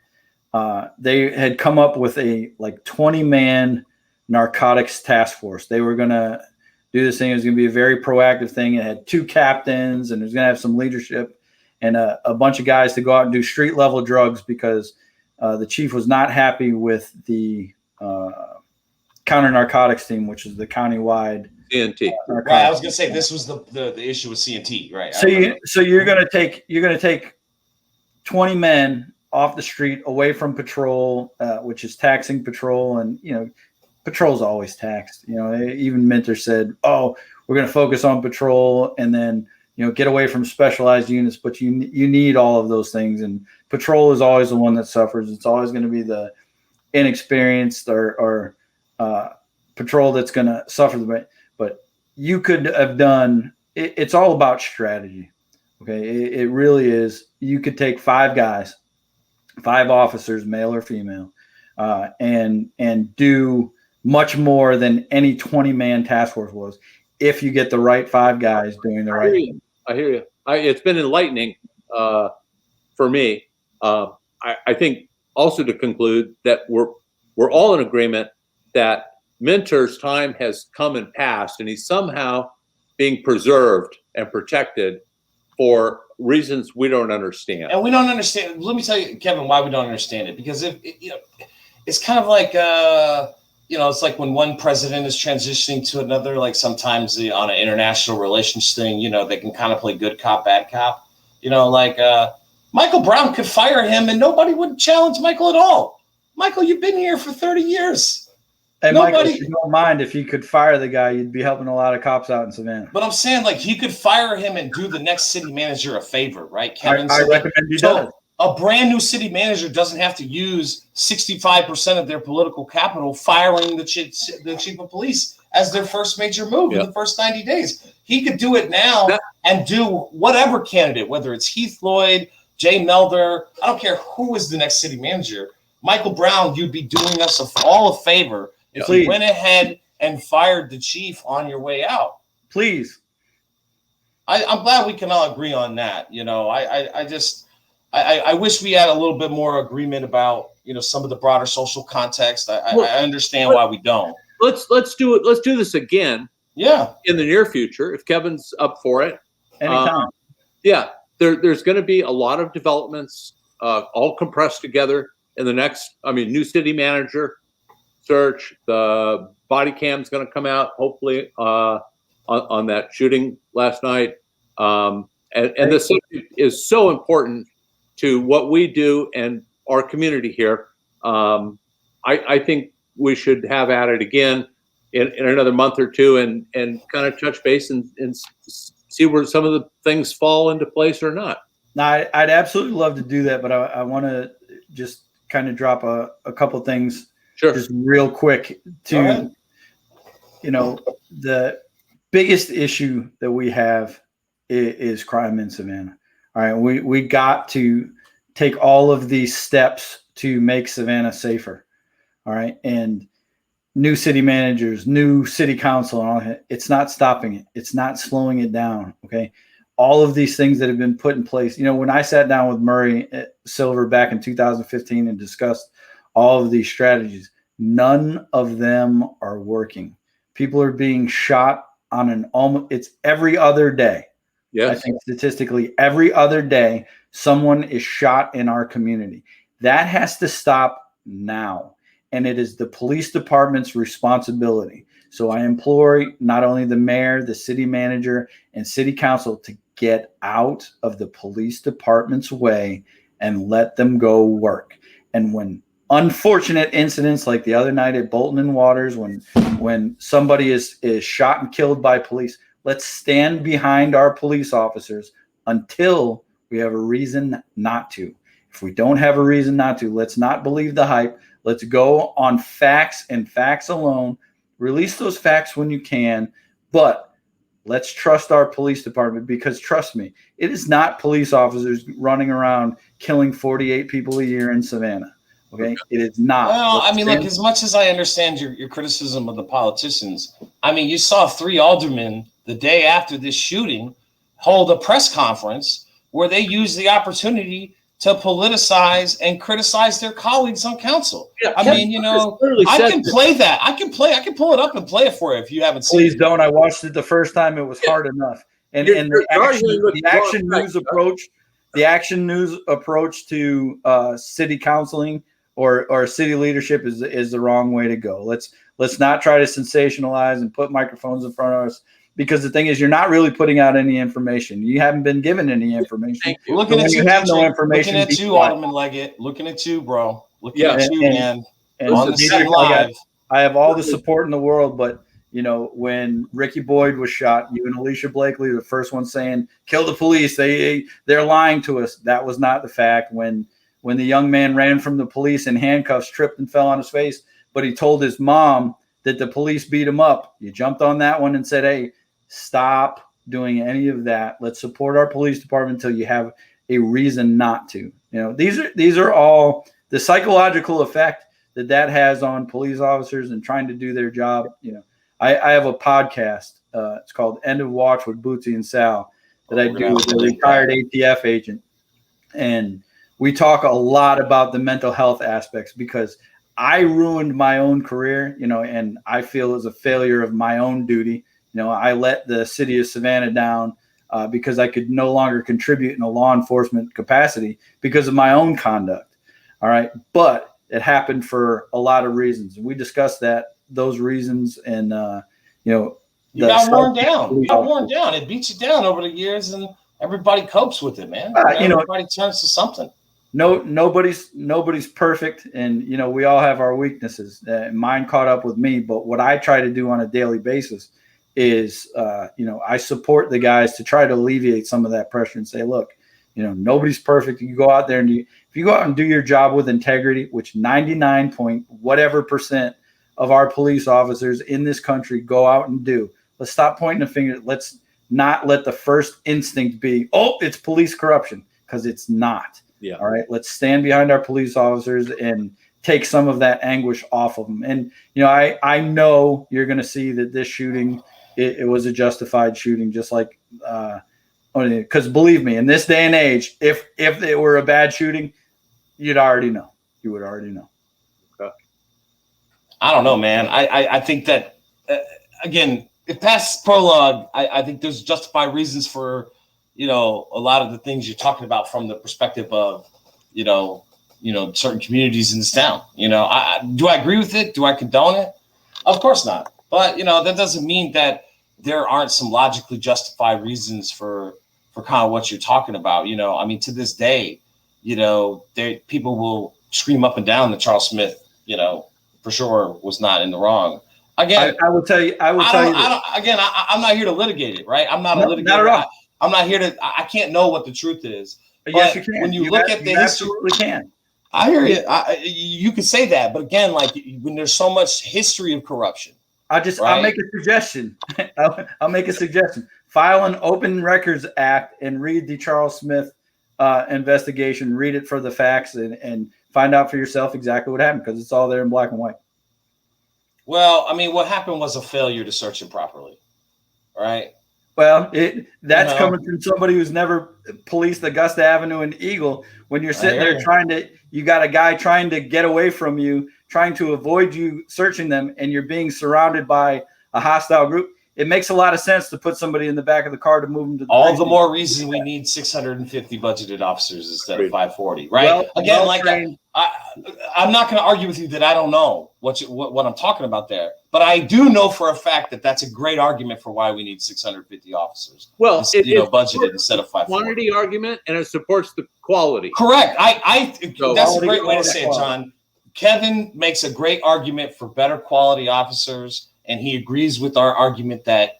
they had come up with a 20-man narcotics task force. They were going to do this thing. It was going to be a very proactive thing. It had 2 captains, and it was going to have some leadership and a bunch of guys to go out and do street level drugs because the chief was not happy with the counter narcotics team, which is the countywide CNT. Right, I was going to say this was the issue with CNT, right? So you're going to take 20 men off the street, away from patrol, which is taxing patrol, and patrol's always taxed. Even Minter said, "Oh, we're going to focus on patrol, and then get away from specialized units." But you need all of those things, and patrol is always the one that suffers. It's always going to be the inexperienced or patrol that's going to suffer. But you could have done. It's all about strategy. Okay, it really is. You could take 5 guys, 5 officers, male or female, and do much more than any 20-man task force was if you get the right 5 guys doing the right thing. I hear you. It's been enlightening for me. I think also to conclude that we're all in agreement that Minter's time has come and passed, and he's somehow being preserved and protected for reasons we don't understand. And we don't understand. Let me tell you, Kevin, why we don't understand it. Because it's kind of like it's like when one president is transitioning to another. Like sometimes on an international relations thing, they can kind of play good cop, bad cop. Michael Brown could fire him, and nobody would challenge Michael at all. Michael, you've been here for 30 years. Hey, Michael, if you don't mind, if you could fire the guy, you'd be helping a lot of cops out in Savannah. But I'm saying, he could fire him and do the next city manager a favor, right, Kevin? I recommend you do. A brand new city manager doesn't have to use 65% of their political capital firing the chief of police as their first major move in the first 90 days. He could do it now and do whatever candidate, whether it's Heath Lloyd, Jay Melder, I don't care who is the next city manager. Michael Brown, you'd be doing us all a favor if you went ahead and fired the chief on your way out. Please. I'm glad we can all agree on that. I wish we had a little bit more agreement about, some of the broader social context. I understand why we don't. Let's do it. Let's do this again. Yeah. In the near future, if Kevin's up for it. Anytime. There's going to be a lot of developments all compressed together in the next, new city manager search. The body cam's going to come out, hopefully, on that shooting last night. And the subject is so important to what we do and our community here. I think we should have at it again in another month or two and kind of touch base and see where some of the things fall into place or not. Now, I'd absolutely love to do that, but I want to just kind of drop a couple things just real quick to, the biggest issue that we have is crime in Savannah. All right. We got to take all of these steps to make Savannah safer. All right. And new city managers, new city council, and all that, it's not stopping it. It's not slowing it down. Okay. All of these things that have been put in place. When I sat down with Murray Silver back in 2015 and discussed all of these strategies, none of them are working. People are being shot on it's every other day. Yes. I think statistically every other day, someone is shot in our community. That has to stop now. And it is the police department's responsibility. So I implore not only the mayor, the city manager, and city council to get out of the police department's way and let them go work. And when unfortunate incidents like the other night at Bolton and Waters, when somebody is shot and killed by police, let's stand behind our police officers until we have a reason not to. If we don't have a reason not to, let's not believe the hype. Let's go on facts and facts alone. Release those facts when you can, but let's trust our police department, because trust me, it is not police officers running around killing 48 people a year in Savannah. Okay, it is not. Well, look, as much as I understand your criticism of the politicians, you saw 3 aldermen the day after this shooting hold a press conference where they used the opportunity to politicize and criticize their colleagues on council. Yeah, I can play that. I can pull it up and play it for you if you haven't seen it. Please don't. I watched it the first time. It was hard enough. And the action news approach to city counseling or city leadership is the wrong way to go. Let's not try to sensationalize and put microphones in front of us, because the thing is, you're not really putting out any information. You haven't been given any information. Looking at you, have no information. Looking at you, Alderman Leggett. Looking at you, bro. Looking at you, man. And on the scene live. I have all the support in the world, but when Ricky Boyd was shot, you and Alicia Blakely, the first one saying, "Kill the police." They're lying to us. That was not the fact. When the young man ran from the police in handcuffs, tripped and fell on his face, but he told his mom that the police beat him up. You jumped on that one and said, "Hey, stop doing any of that. Let's support our police department until you have a reason not to." These are all the psychological effect that has on police officers and trying to do their job. I have a podcast. It's called End of Watch with Bootsy and Sal that I do with a retired ATF agent. And we talk a lot about the mental health aspects, because I ruined my own career, and I feel as a failure of my own duty. I let the city of Savannah down because I could no longer contribute in a law enforcement capacity because of my own conduct. All right. But it happened for a lot of reasons. We discussed those reasons, and, you got worn down. You got worn down. It beats you down over the years, and everybody copes with it, man. Everybody turns to something. Nobody's perfect, and we all have our weaknesses. Mine caught up with me, but what I try to do on a daily basis is, I support the guys to try to alleviate some of that pressure and say, look, nobody's perfect. You go out there and if you go out and do your job with integrity, which 99% of our police officers in this country go out and do. Let's stop pointing a finger. Let's not let the first instinct be, oh, it's police corruption, because it's not. Yeah. All right. Let's stand behind our police officers and take some of that anguish off of them. And, I know you're going to see that this shooting, it was a justified shooting, just like, because believe me, in this day and age, if it were a bad shooting, you'd already know. You would already know. Okay. I don't know, man. I think that, again, if past prologue, I think there's justified reasons for, a lot of the things you're talking about from the perspective of, certain communities in this town. Do I agree with it? Do I condone it? Of course not. But, that doesn't mean that there aren't some logically justified reasons for kind of what you're talking about. To this day, people will scream up and down that Charles Smith, for sure was not in the wrong. Again, I will tell you. I'm not here to litigate it, right? I'm not a litigator. Not at all. I'm not here to. I can't know what the truth is. Yes, you can. When you look at the history, absolutely can. I hear you. You can say that, but again, like when there's so much history of corruption, I'll make a suggestion. I'll make a suggestion. File an Open Records Act and read the Charles Smith investigation. Read it for the facts and find out for yourself exactly what happened, because it's all there in black and white. Well, what happened was a failure to search it properly, right? Well, that's coming from somebody who's never policed Augusta Avenue and Eagle. When you're sitting there you got a guy trying to get away from you, trying to avoid you searching them, and you're being surrounded by a hostile group. It makes a lot of sense to put somebody in the back of the car to move them to all the more reason we need 650 budgeted officers instead of 540, right? I'm not going to argue with you that I don't know what I'm talking about there, but I do know for a fact that that's a great argument for why we need 650 officers. Well, budgeted instead of 540. Quantity argument, and it supports the quality. Correct. That's a great way to say it, John. Kevin makes a great argument for better quality officers. And he agrees with our argument that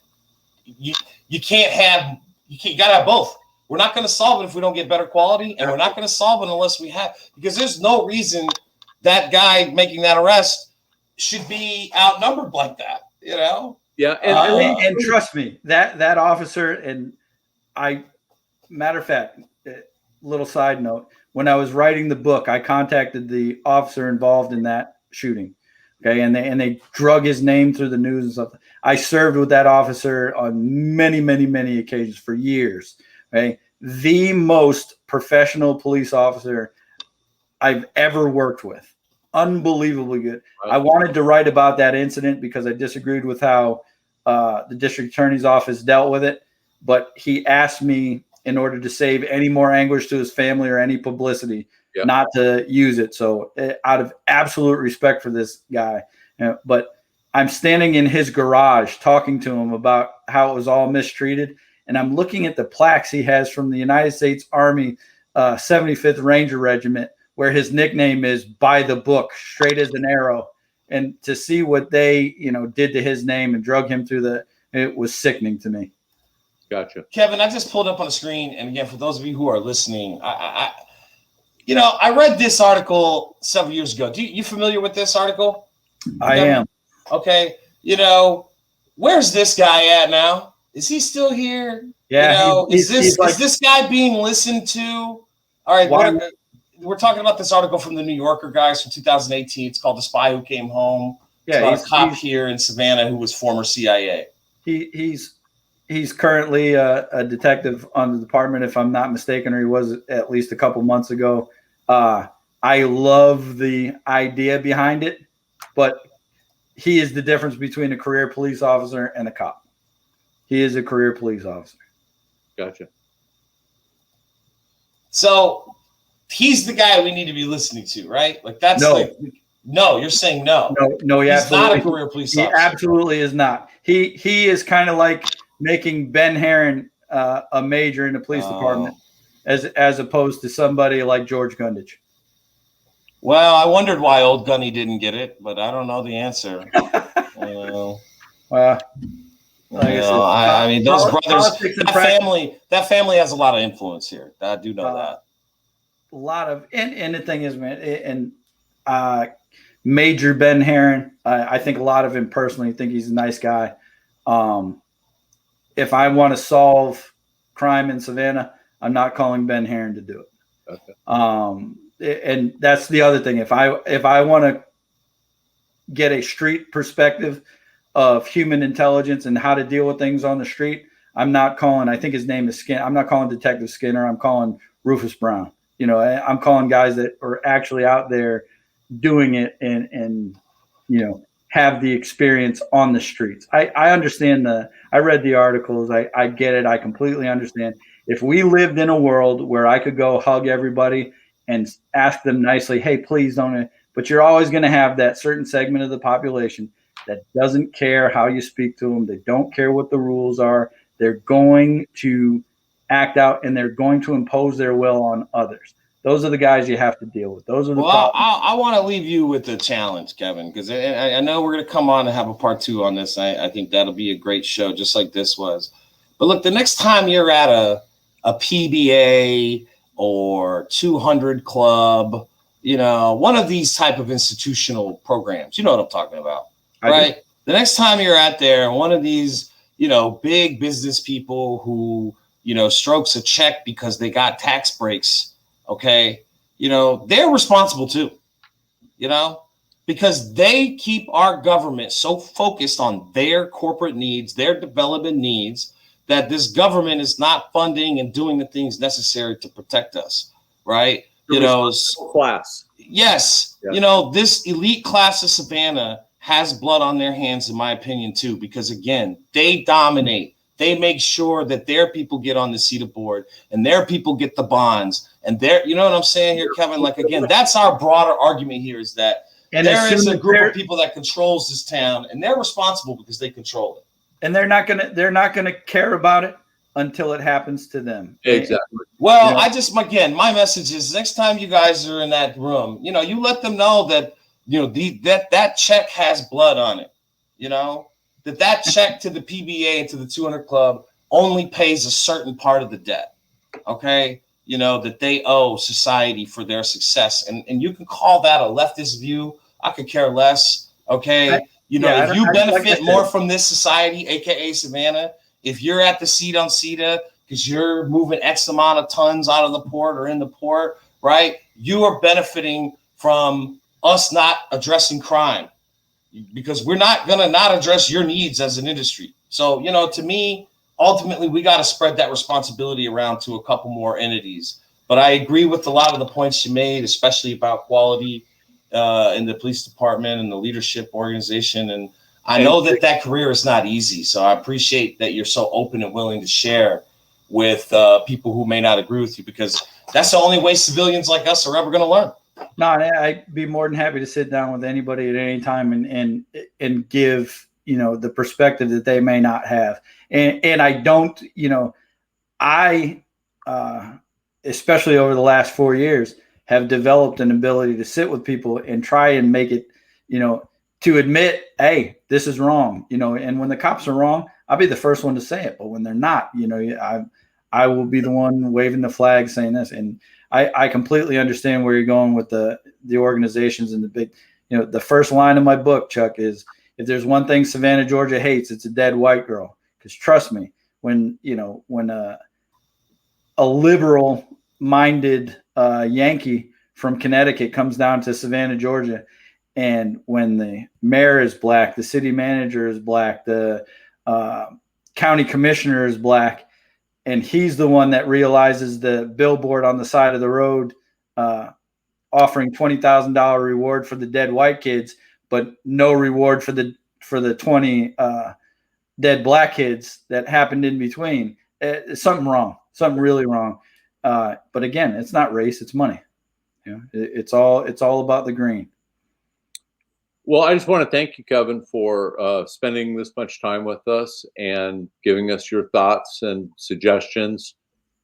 you got to have both. We're not going to solve it if we don't get better quality, and we're not going to solve it unless we have, because there's no reason that guy making that arrest should be outnumbered like that, Yeah. And trust me, that officer, and matter of fact, little side note, when I was writing the book, I contacted the officer involved in that shooting. Okay, and they drug his name through the news and stuff. I served with that officer on many, many, many occasions for years. Okay, the most professional police officer I've ever worked with. Unbelievably good. Right. I wanted to write about that incident because I disagreed with how the district attorney's office dealt with it. But he asked me, in order to save any more anguish to his family or any publicity, not to use it. So out of absolute respect for this guy, but I'm standing in his garage talking to him about how it was all mistreated. And I'm looking at the plaques he has from the United States Army 75th Ranger Regiment, where his nickname is By the Book, straight as an arrow. And to see what they, did to his name and drug him through it was sickening to me. Gotcha. Kevin, I just pulled up on the screen. And again, for those of you who are listening, I read this article several years ago. You familiar with this article? I am. Okay. Where's this guy at now? Is he still here? Yeah. Is this guy being listened to? All right. We're talking about this article from the New Yorker, guys, from 2018. It's called "The Spy Who Came Home." Yeah, he's a cop here in Savannah who was former CIA. He's currently a detective on the department, if I'm not mistaken, or he was at least a couple months ago. I love the idea behind it, but he is the difference between a career police officer and a cop. He is a career police officer. Gotcha. So he's the guy we need to be listening to, right? Like that's no, you're saying no. No, he's not a career police officer. He absolutely is not. He is kind of like making Ben Herron a major in the police department as opposed to somebody like George Gundich. Well, I wondered why old Gunny didn't get it, but I don't know the answer. I mean, those brothers, that family has a lot of influence here. I do know that. A lot of, and the thing is, man, and Major Ben Herron, I think a lot of him personally think he's a nice guy. If I want to solve crime in Savannah, I'm not calling Ben Herron to do it. Okay. And that's the other thing. If I want to get a street perspective of human intelligence and how to deal with things on the street, I'm not calling, I think his name is Skin. I'm not calling Detective Skinner. I'm calling Rufus Brown. You know, I'm calling guys that are actually out there doing it and you know, have the experience on the streets. I understand I read the articles. I get it. I completely understand. If we lived in a world where I could go hug everybody and ask them nicely, hey, please don't, but you're always going to have that certain segment of the population that doesn't care how you speak to them. They don't care what the rules are. They're going to act out and they're going to impose their will on others. Those are the guys you have to deal with. Those are the problems. I want to leave you with a challenge, Kevin, because I know we're going to come on and have a part 2 on this. I think that'll be a great show, just like this was. But look, the next time you're at a PBA or 200 Club, you know, one of these type of institutional programs, you know what I'm talking about, right? The next time you're out there, one of these, you know, big business people who, you know, strokes a check because they got tax breaks, okay, you know, they're responsible too, you know, because they keep our government so focused on their corporate needs, their development needs, that this government is not funding and doing the things necessary to protect us, right? You know, class. Yes, you know, this elite class of Savannah has blood on their hands, in my opinion, too, because again, they dominate. They make sure that their people get on the CETA board and their people get the bonds. And you know what I'm saying here, Kevin? Like, again, that's our broader argument here is that there is a group of people that controls this town and they're responsible because they control it. And they're not gonna care about it until it happens to them. Exactly. Well, you know? Again, my message is next time you guys are in that room, you know, you let them know that, you know, that check has blood on it, you know, that check to the PBA and to the 200 Club only pays a certain part of the debt. Okay. You know, that they owe society for their success. And you can call that a leftist view. I could care less. Okay. You know, if you benefit more from this society, aka Savannah, if you're at the seat on CETA because you're moving X amount of tons out of the port or in the port, right? You are benefiting from us not addressing crime because we're not going to not address your needs as an industry. So, you know, to me, ultimately, we got to spread that responsibility around to a couple more entities. But I agree with a lot of the points you made, especially about quality in the police department and the leadership organization. And I know that career is not easy. So I appreciate that you're so open and willing to share with people who may not agree with you, because that's the only way civilians like us are ever going to learn. No, I'd be more than happy to sit down with anybody at any time and give, you know, the perspective that they may not have. And I don't, you know, especially over the last 4 years, have developed an ability to sit with people and try and make it, you know, to admit, hey, this is wrong, you know, and when the cops are wrong, I'll be the first one to say it. But when they're not, you know, I will be the one waving the flag saying this. And I completely understand where you're going with the organizations and the big, you know, the first line of my book, Chuck, is if there's one thing Savannah, Georgia hates, it's a dead white girl. Because trust me, when a liberal minded Yankee from Connecticut comes down to Savannah, Georgia, and when the mayor is black, the city manager is black, the county commissioner is black, and he's the one that realizes the billboard on the side of the road offering $20,000 reward for the dead white kids, but no reward for the 20 dead black kids that happened in between. Something wrong, something really wrong. But again, it's not race, it's money. You know, it's all about the green. Well, I just want to thank you, Kevin, for spending this much time with us and giving us your thoughts and suggestions.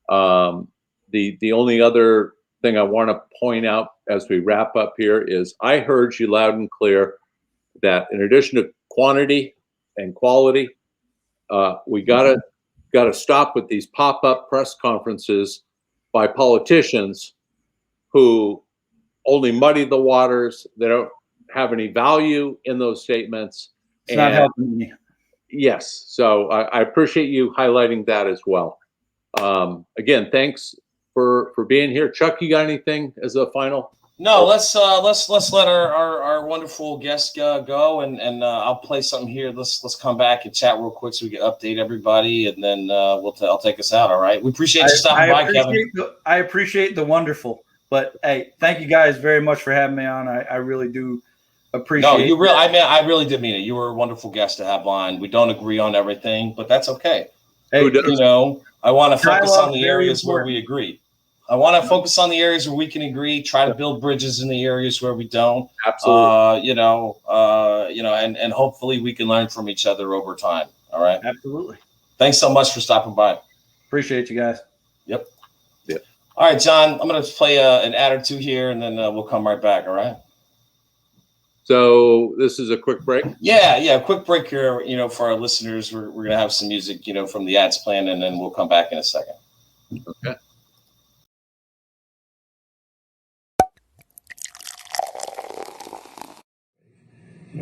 The only other thing I want to point out as we wrap up here is I heard you loud and clear that in addition to quantity and quality, we gotta stop with these pop-up press conferences by politicians who only muddy the waters. They don't have any value in those statements. It's not helping me. Yes, so I appreciate you highlighting that as well. Again, thanks for being here. Chuck, you got anything as a final? No, let's let our wonderful guest go, and I'll play something here. Let's come back and chat real quick so we can update everybody, and then I'll take us out. All right. We appreciate you stopping by, Kevin. I appreciate the wonderful, but hey, thank you guys very much for having me on. I really do appreciate. No, you really. I really did mean it. You were a wonderful guest to have on. We don't agree on everything, but that's okay. Hey, you know, I want to focus on the areas where we agree. I want to focus on the areas where we can agree. Try to build bridges in the areas where we don't. Absolutely. And hopefully we can learn from each other over time. All right. Absolutely. Thanks so much for stopping by. Appreciate you guys. Yep. All right, John. I'm going to play an ad or two here, and then we'll come right back. All right. So this is a quick break. Yeah. Quick break here. You know, for our listeners, we're going to have some music, from the ads plan, and then we'll come back in a second. Okay.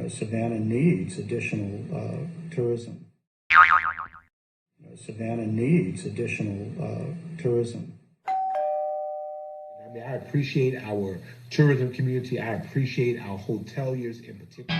Savannah needs additional tourism. Savannah needs additional tourism. I mean, I appreciate our tourism community. I appreciate our hoteliers in particular.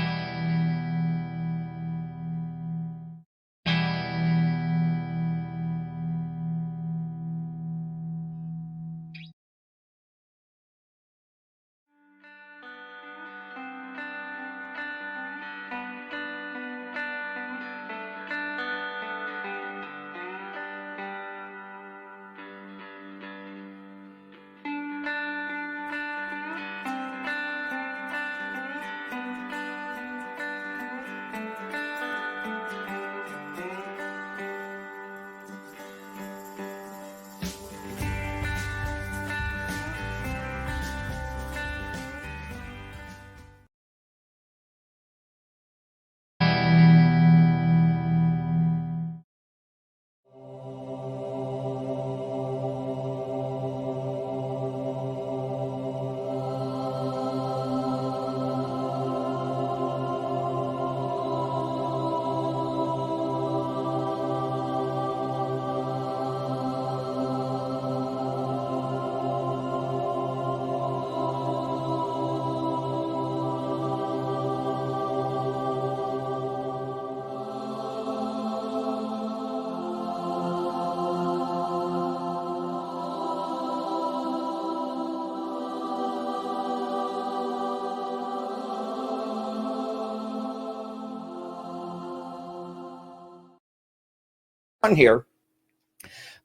On here,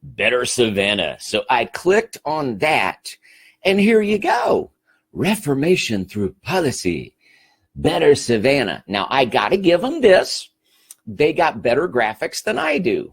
Better Savannah. So I clicked on that, and here you go. Reformation through policy. Better Savannah. Now, I got to give them this. They got better graphics than I do.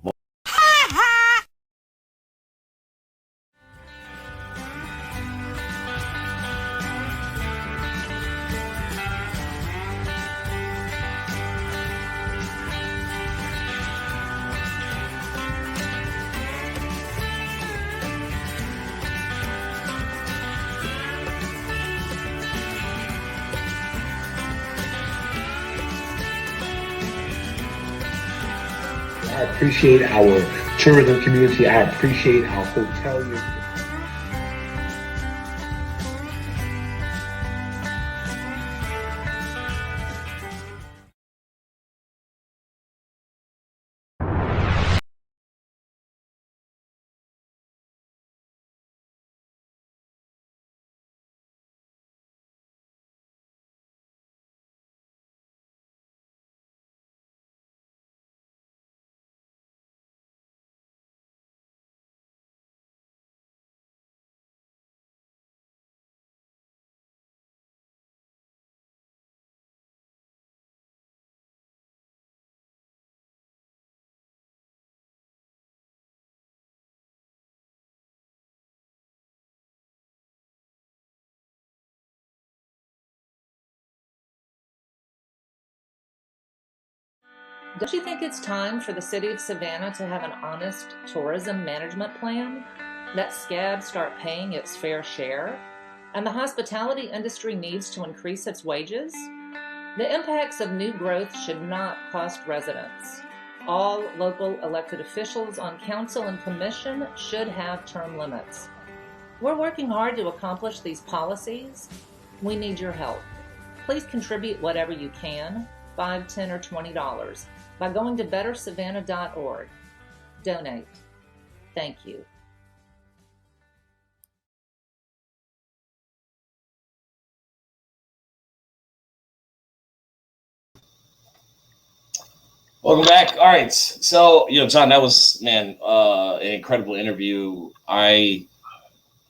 I appreciate our tourism community. I appreciate our hoteliers. Don't you think it's time for the city of Savannah to have an honest tourism management plan? Let SCAB start paying its fair share? And the hospitality industry needs to increase its wages? The impacts of new growth should not cost residents. All local elected officials on council and commission should have term limits. We're working hard to accomplish these policies. We need your help. Please contribute whatever you can, $5, $10, or $20, by going to bettersavannah.org. Donate. Thank you. Welcome back. All right. So, John, that was, man, an incredible interview. I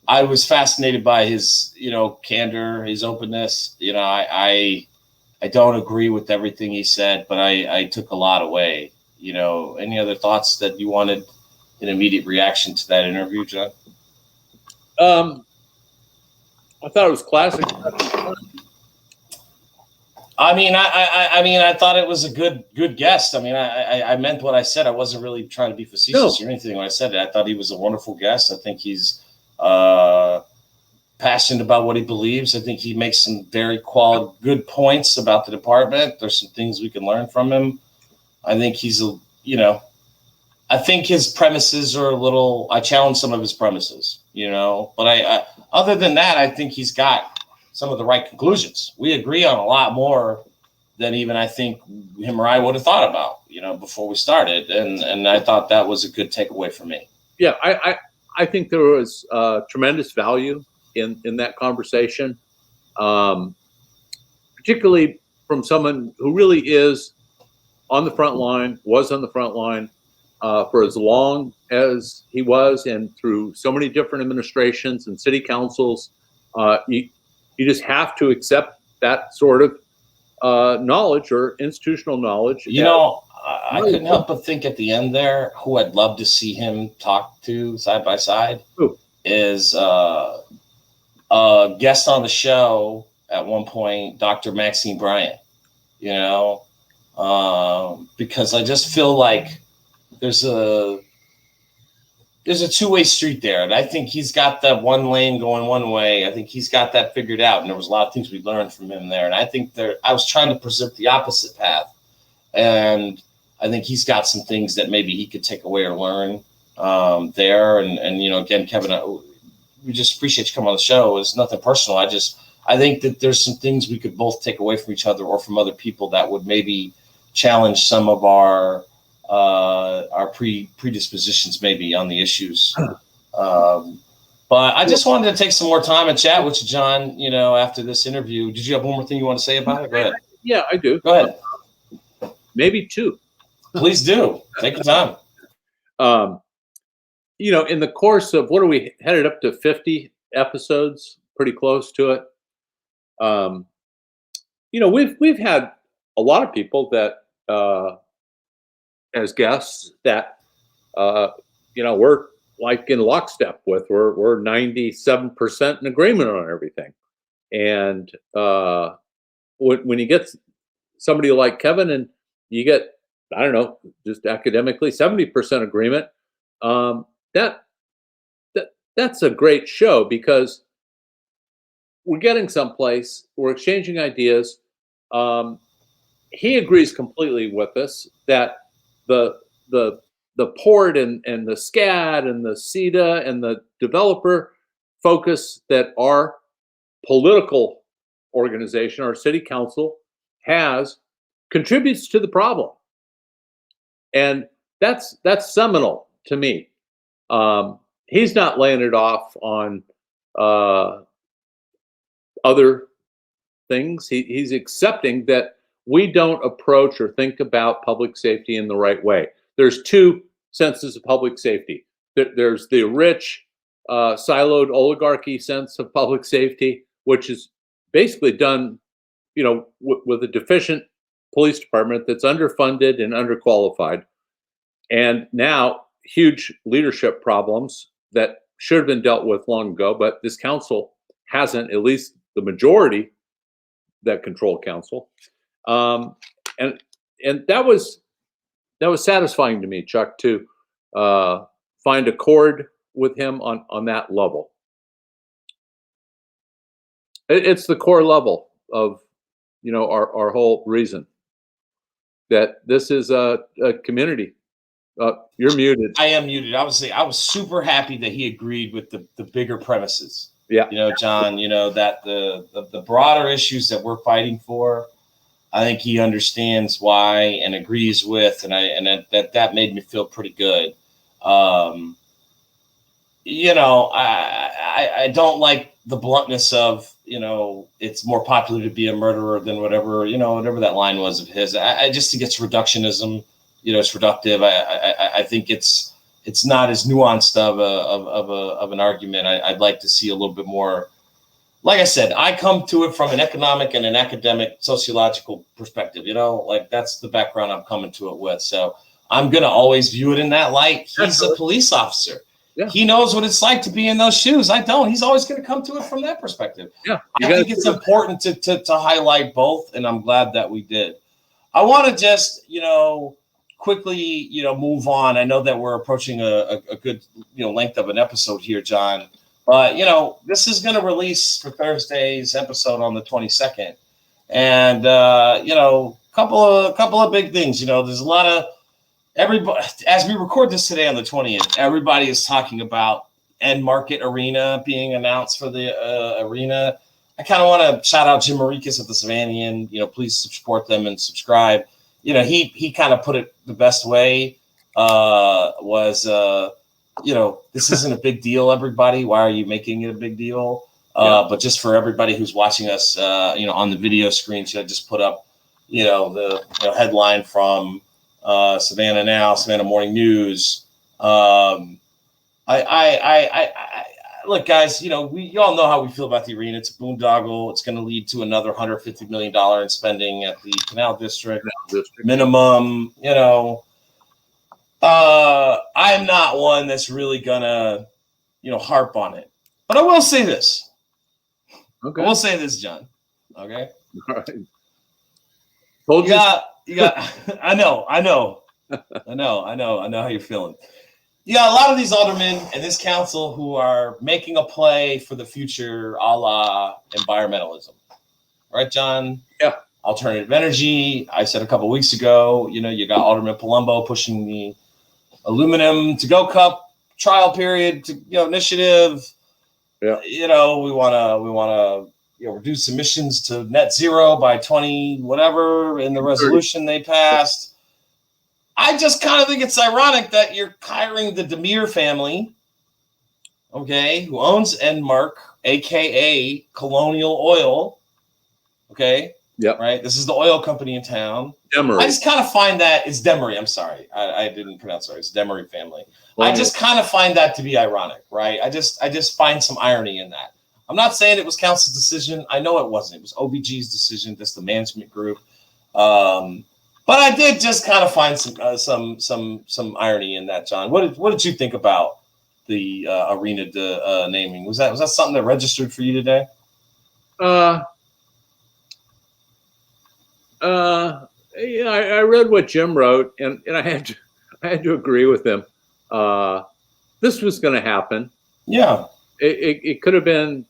was fascinated by his, candor, his openness. I don't agree with everything he said, but I took a lot away. Any other thoughts that you wanted an immediate reaction to that interview, John? I thought it was classic. I thought it was a good guest. I meant what I said. I wasn't really trying to be facetious or anything when I said it. I thought he was a wonderful guest. I think he's passionate about what he believes. I think he makes some very good points about the department. There's some things we can learn from him. I think I think his premises are I challenge some of his premises, but I other than that, I think he's got some of the right conclusions. We agree on a lot more than even I think him or I would have thought about, before we started. And I thought that was a good takeaway for me. Yeah, I think there was tremendous value in that conversation, particularly from someone who really is on the front line, was on the front line for as long as he was, and through so many different administrations and city councils. You just have to accept that sort of knowledge or institutional knowledge. I couldn't help but think at the end there, who I'd love to see him talk to side by side is a guest on the show at one point, Dr. Maxine Bryant, because I just feel like there's a two-way street there. And I think he's got that one lane going one way. I think he's got that figured out. And there was a lot of things we learned from him there. And I think I was trying to present the opposite path. And I think he's got some things that maybe he could take away or learn there. And again, Kevin, we just appreciate you coming on the show. It's nothing personal. I think that there's some things we could both take away from each other or from other people that would maybe challenge some of our predispositions maybe on the issues. But I just wanted to take some more time and chat with you, John, after this interview. Did you have one more thing you want to say about it? Go ahead. Yeah, I do. Go ahead. Maybe two. Please do. Take your time. In the course of, what are we headed up to 50 episodes, pretty close to it. We've had a lot of people that, as guests that, we're like in lockstep with. We're 97% in agreement on everything. And when you get somebody like Kevin and you get, I don't know, just academically 70% agreement, that's a great show, because we're getting someplace, we're exchanging ideas. He agrees completely with us that the port and the SCAD and the CETA and the developer focus that our political organization, our city council, has contributes to the problem. And that's seminal to me. He's not laying it off on other things. He's accepting that we don't approach or think about public safety in the right way. There's two senses of public safety. There's the rich, siloed oligarchy sense of public safety, which is basically done, with a deficient police department that's underfunded and underqualified. And now huge leadership problems that should have been dealt with long ago, but this council hasn't, at least the majority that control council. And that was satisfying to me, Chuck, to find accord with him on that level. It's the core level of, our whole reason that this is a community. You're muted. I am muted. Obviously, I was super happy that he agreed with the bigger premises. Yeah. John, that the broader issues that we're fighting for, I think he understands why and agrees with, and that made me feel pretty good. I don't like the bluntness of, it's more popular to be a murderer than whatever that line was of his. I just think it's reductionism. It's reductive. I think it's not as nuanced of an argument. I'd like to see a little bit more. Like I said, I come to it from an economic and an academic sociological perspective. That's the background I'm coming to it with. So I'm gonna always view it in that light. He's a police officer. Yeah. He knows what it's like to be in those shoes. I don't. He's always going to come to it from that perspective. Yeah, I think it's important to highlight both, and I'm glad that we did. I want to just, quickly, move on. I know that we're approaching a good, length of an episode here, John. But, this is going to release for Thursday's episode on the 22nd. And, couple of big things. There's a lot of, everybody, as we record this today on the 20th, everybody is talking about end market arena being announced for the arena. I kind of want to shout out Jim Marikis at the Savannah. Please support them and subscribe. He kind of put it the best way. This isn't a big deal, everybody. Why are you making it a big deal? But just for everybody who's watching us, on the video screen, I just put up, the headline from Savannah Now, Savannah Morning News. Look, guys, you all know how we feel about the arena. It's a boondoggle. It's going to lead to another $150 million in spending at the Canal District minimum. I'm not one that's really gonna, harp on it. But I will say this. Okay. I will say this, John. Okay. All right. Told you. You got. I know how you're feeling. You got a lot of these aldermen and this council who are making a play for the future, a la environmentalism, right, John? Yeah. Alternative energy. I said a couple of weeks ago, you got Alderman Palumbo pushing the aluminum to-go cup trial period initiative. Yeah. We want to reduce emissions to net zero by 20 whatever in the resolution they passed. I just kind of think it's ironic that you're hiring the Demir family, okay, who owns Enmark, aka Colonial Oil, okay. Yeah. Right. This is the oil company in town. Demery. I just kind of find that it's Demery. I'm sorry, I didn't pronounce it right. It's Demery family. Well, I just kind of find that to be ironic, right? I just find some irony in that. I'm not saying it was council's decision. I know it wasn't. It was OBG's decision. That's the management group. But I did just kind of find some irony in that, John. What did you think about the arena naming? Was that something that registered for you today? I read what Jim wrote, and I had to agree with him. This was going to happen. Yeah, it could have been,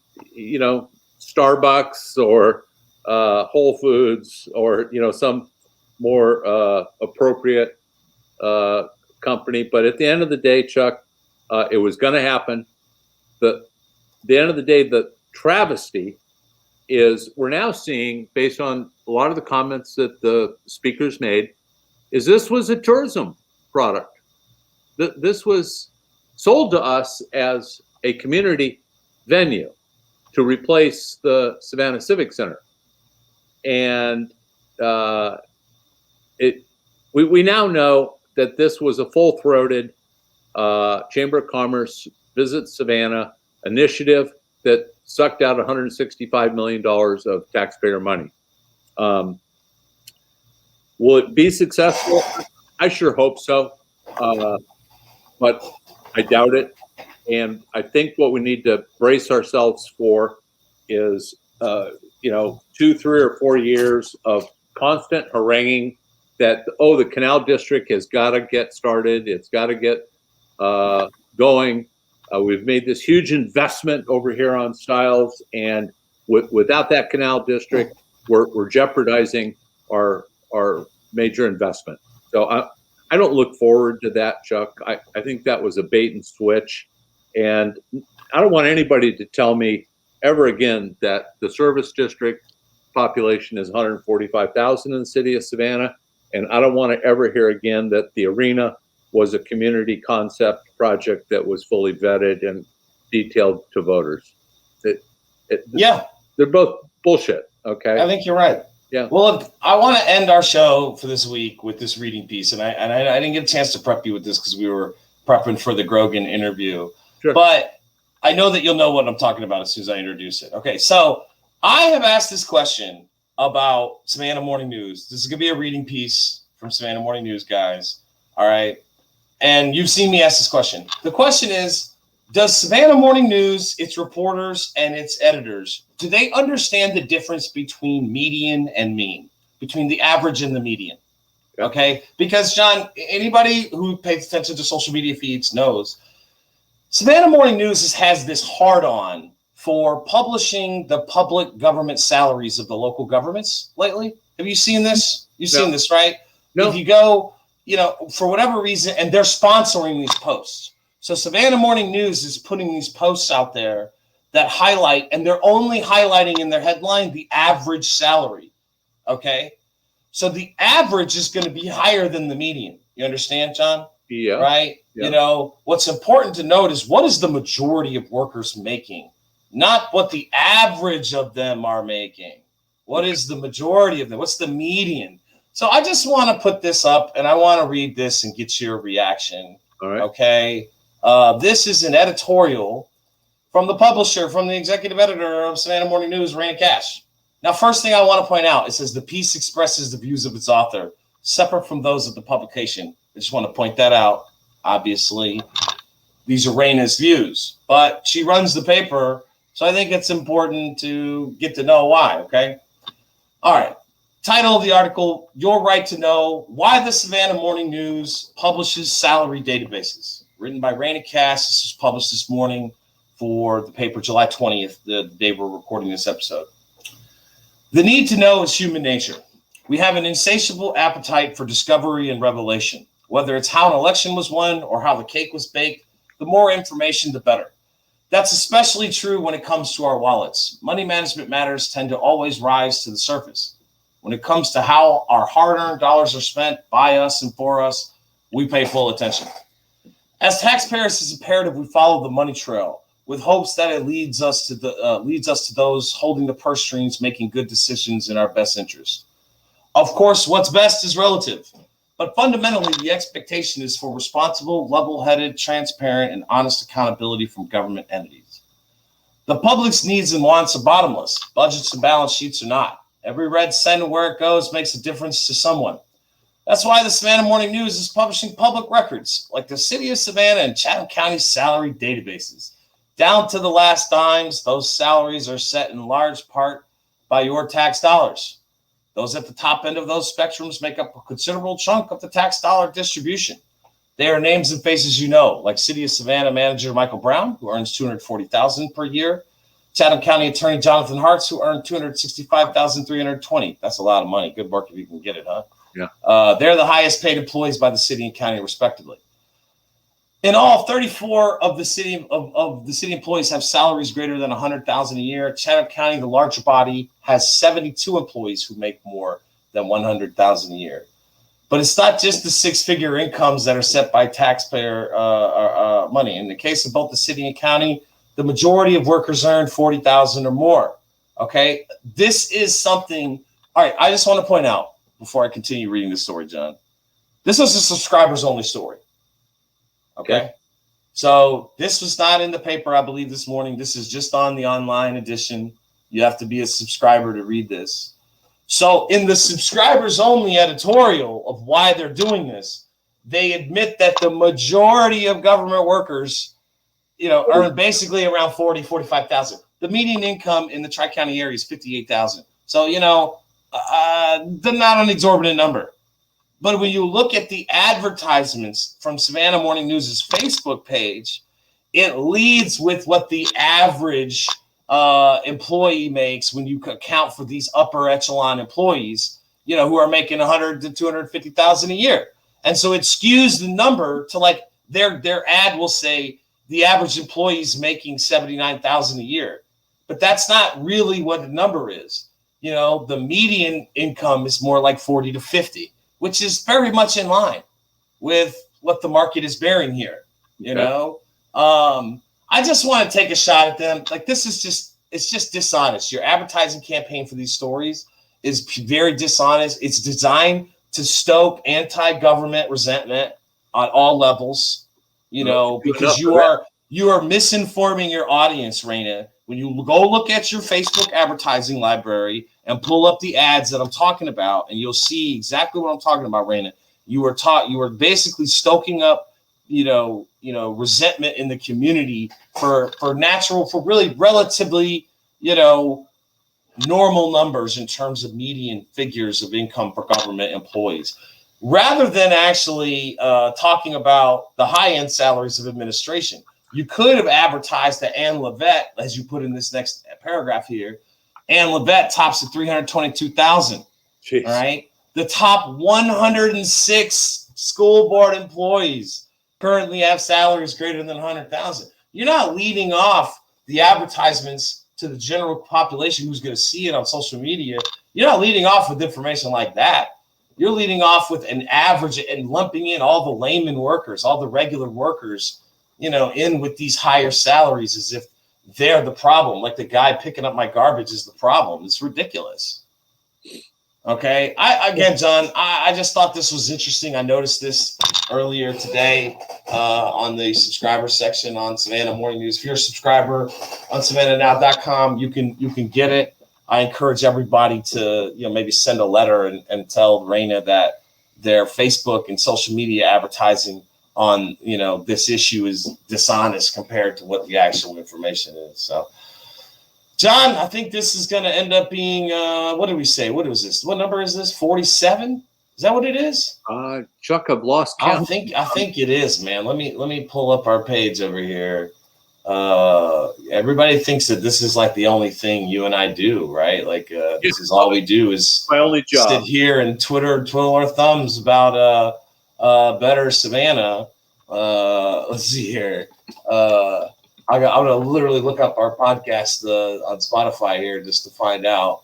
Starbucks or Whole Foods or some more appropriate company. But at the end of the day, Chuck, it was going to happen. The end of the day, the travesty is we're now seeing, based on a lot of the comments that the speakers made, is this was a tourism product. This was sold to us as a community venue to replace the Savannah Civic Center. And we now know that this was a full-throated Chamber of Commerce Visit Savannah initiative that sucked out $165 million of taxpayer money. Will it be successful? I sure hope so, but I doubt it. And I think what we need to brace ourselves for is, 2, 3, or 4 years of constant haranguing that, oh, the canal district has got to get started. It's got to get going. We've made this huge investment over here on Stiles, and without that canal district, we're jeopardizing our major investment. So I don't look forward to that, Chuck. I think that was a bait and switch, and I don't want anybody to tell me ever again that the service district population is 145,000 in the city of Savannah, and I don't want to ever hear again that the arena was a community concept project that was fully vetted and detailed to voters. They're both bullshit. Okay, I think you're right. Yeah. Well, look, I want to end our show for this week with this reading piece, and I didn't get a chance to prep you with this because we were prepping for the Grogan interview. Sure. But I know that you'll know what I'm talking about as soon as I introduce it. Okay, so I have asked this question about Savannah Morning News. This is going to be a reading piece from Savannah Morning News, guys. All right. And you've seen me ask this question. The question is, does Savannah Morning News, its reporters and its editors, do they understand the difference between median and mean, between the average and the median? Okay. Because, John, anybody who pays attention to social media feeds knows Savannah Morning News has this hard-on for publishing the public government salaries of the local governments lately. Have you seen this? You've seen this, right? No. If you go, for whatever reason, and they're sponsoring these posts. So Savannah Morning News is putting these posts out there that highlight, and they're only highlighting in their headline the average salary. Okay? So the average is going to be higher than the median. You understand, John? Yeah. Right? Yeah. What's important to note is what is the majority of workers making? Not what the average of them are making. What is the majority of them? What's the median? So I just want to put this up, and I want to read this and get your reaction. All right. Okay. This is an editorial from the publisher, from the executive editor of Savannah Morning News, Raina Cash. Now, first thing I want to point out, it says the piece expresses the views of its author, separate from those of the publication. I just want to point that out. Obviously, these are Raina's views, but she runs the paper, so I think it's important to get to know why, okay? All right. Title of the article, Your Right to Know Why the Savannah Morning News Publishes Salary Databases. Written by Raina Cass. This was published this morning for the paper July 20th, the day we're recording this episode. The need to know is human nature. We have an insatiable appetite for discovery and revelation. Whether it's how an election was won or how the cake was baked, the more information, the better. That's especially true when it comes to our wallets. Money management matters tend to always rise to the surface. When it comes to how our hard-earned dollars are spent by us and for us, we pay full attention. As taxpayers, it's imperative we follow the money trail with hopes that it leads us to those holding the purse strings, making good decisions in our best interest. Of course, what's best is relative, but fundamentally, the expectation is for responsible, level-headed, transparent, and honest accountability from government entities. The public's needs and wants are bottomless. Budgets and balance sheets are not. Every red cent and where it goes makes a difference to someone. That's why the Savannah Morning News is publishing public records like the city of Savannah and Chatham County salary databases. Down to the last dimes, those salaries are set in large part by your tax dollars. Those at the top end of those spectrums make up a considerable chunk of the tax dollar distribution. They are names and faces you know, like City of Savannah manager Michael Brown, who earns $240,000 per year. Chatham County Attorney Jonathan Hartz, who earned $265,320. That's a lot of money. Good work if you can get it, huh? Yeah. They're the highest paid employees by the city and county, respectively. In all, 34 of the city employees have salaries greater than $100,000 a year. Chatham County, the larger body, has 72 employees who make more than $100,000 a year. But it's not just the six-figure incomes that are set by taxpayer money. In the case of both the city and county, the majority of workers earn $40,000 or more. Okay, this is something. All right, I just want to point out before I continue reading the story, John. This was a subscribers-only story. Okay, so this was not in the paper, I believe, this morning. This is just on the online edition. You have to be a subscriber to read this. So in the subscribers-only editorial of why they're doing this, they admit that the majority of government workers, earn basically around $45,000. The median income in the Tri-County area is $58,000. So, they're not an exorbitant number. But when you look at the advertisements from Savannah Morning News' Facebook page, it leads with what the average employee makes when you account for these upper echelon employees, who are making 100 to 250,000 a year. And so it skews the number to like their ad will say the average employee is making 79,000 a year, but that's not really what the number is. The median income is more like 40 to 50, which is very much in line with what the market is bearing here. I just want to take a shot at them. Like, it's just dishonest. Your advertising campaign for these stories is very dishonest. It's designed to stoke anti-government resentment on all levels, because you are misinforming your audience, Raina. When you go look at your Facebook advertising library and pull up the ads that I'm talking about, and you'll see exactly what I'm talking about, Raina. You are basically stoking up, resentment in the community for really relatively, normal numbers in terms of median figures of income for government employees, rather than actually talking about the high-end salaries of administration. You could have advertised that Ann Levette, as you put in this next paragraph here. Ann Levette tops at 322,000. All right. The top 106 school board employees currently have salaries greater than 100,000. You're not leading off the advertisements to the general population who's going to see it on social media. You're not leading off with information like that. You're leading off with an average and lumping in all the layman workers, all the regular workers, in with these higher salaries as if they're the problem. Like the guy picking up my garbage is the problem. It's ridiculous. Okay. John, I just thought this was interesting. I noticed this earlier today on the subscriber section on Savannah Morning News. If you're a subscriber on SavannahNow.com, you can get it. I encourage everybody to, maybe send a letter and tell Raina that their Facebook and social media advertising on, this issue is dishonest compared to what the actual information is. So, John, I think this is going to end up being, what did we say? What was this? What number is this? 47? Is that what it is? Chuck, I've lost count. I think it is, man. Let me pull up our page over here. Everybody thinks that this is like the only thing you and I do, right? Like this is all we do is my only job. Sit here and twiddle our thumbs about Better Savannah. Let's see here. I'm gonna literally look up our podcast on Spotify here just to find out.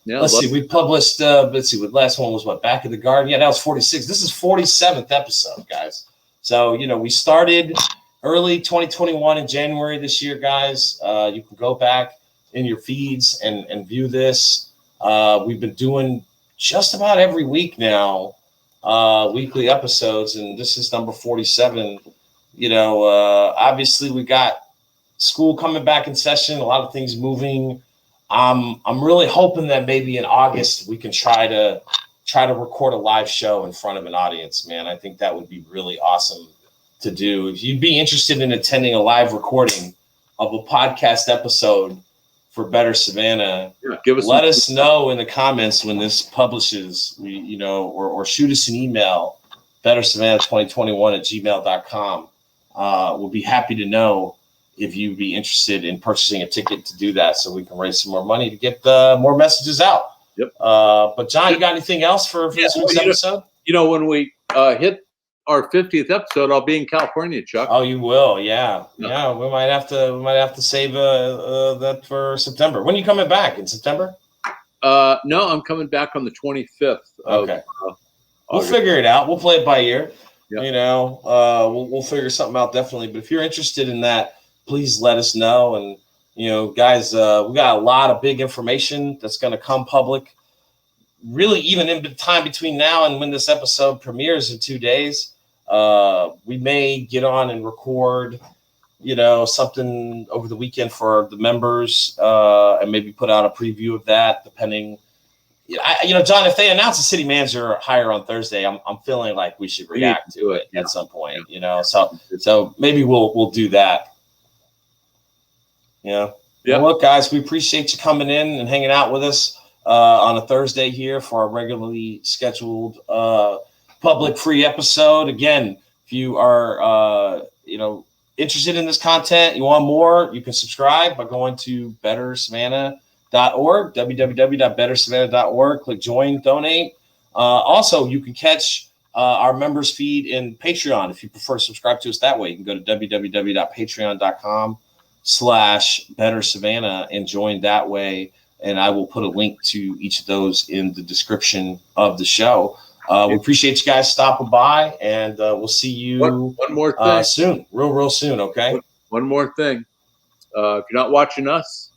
Yeah, let's see. We published. Let's see. The last one was what? Back of the Garden. Yeah, that was 46. This is 47th episode, guys. So we started early 2021 in January this year, guys. You can go back in your feeds and view this. We've been doing just about every week now, weekly episodes, and this is number 47. Obviously we got school coming back in session, a lot of things moving. I'm really hoping that maybe in August we can try to record a live show in front of an audience, man. I think that would be really awesome to do. If you'd be interested in attending a live recording of a podcast episode for Better Savannah, let us know in the comments when this publishes, or shoot us an email, bettersavannah2021@gmail.com. We'll be happy to know if you'd be interested in purchasing a ticket to do that so we can raise some more money to get more messages out. Yep. But John, you got anything else for this week's episode? When we hit our 50th episode, I'll be in California, Chuck. Oh, you will? Yeah. Yeah. We might have to save that for September. When are you coming back? In September? No, I'm coming back on the 25th. Okay. We'll figure it out. We'll play it by ear. Yep. We'll figure something out definitely. But if you're interested in that, please let us know. And guys, we got a lot of big information that's going to come public. Really, even in the time between now and when this episode premieres in 2 days, we may get on and record, something over the weekend for the members, and maybe put out a preview of that, depending. John, if they announce a city manager hire on Thursday, I'm feeling like we should react to it at some point. So maybe we'll do that. Yeah. Well, look, guys, we appreciate you coming in and hanging out with us on a Thursday here for our regularly scheduled public free episode. Again, if you are, interested in this content, you want more, you can subscribe by going to bettersavannah.org, www.bettersavannah.org. Click join, donate. Also, you can catch our members feed in Patreon. If you prefer to subscribe to us that way, you can go to www.patreon.com/bettersavannah and join that way. And I will put a link to each of those in the description of the show. We appreciate you guys stopping by, and we'll see you One more thing. soon, real soon. Okay. One more thing. If you're not watching us,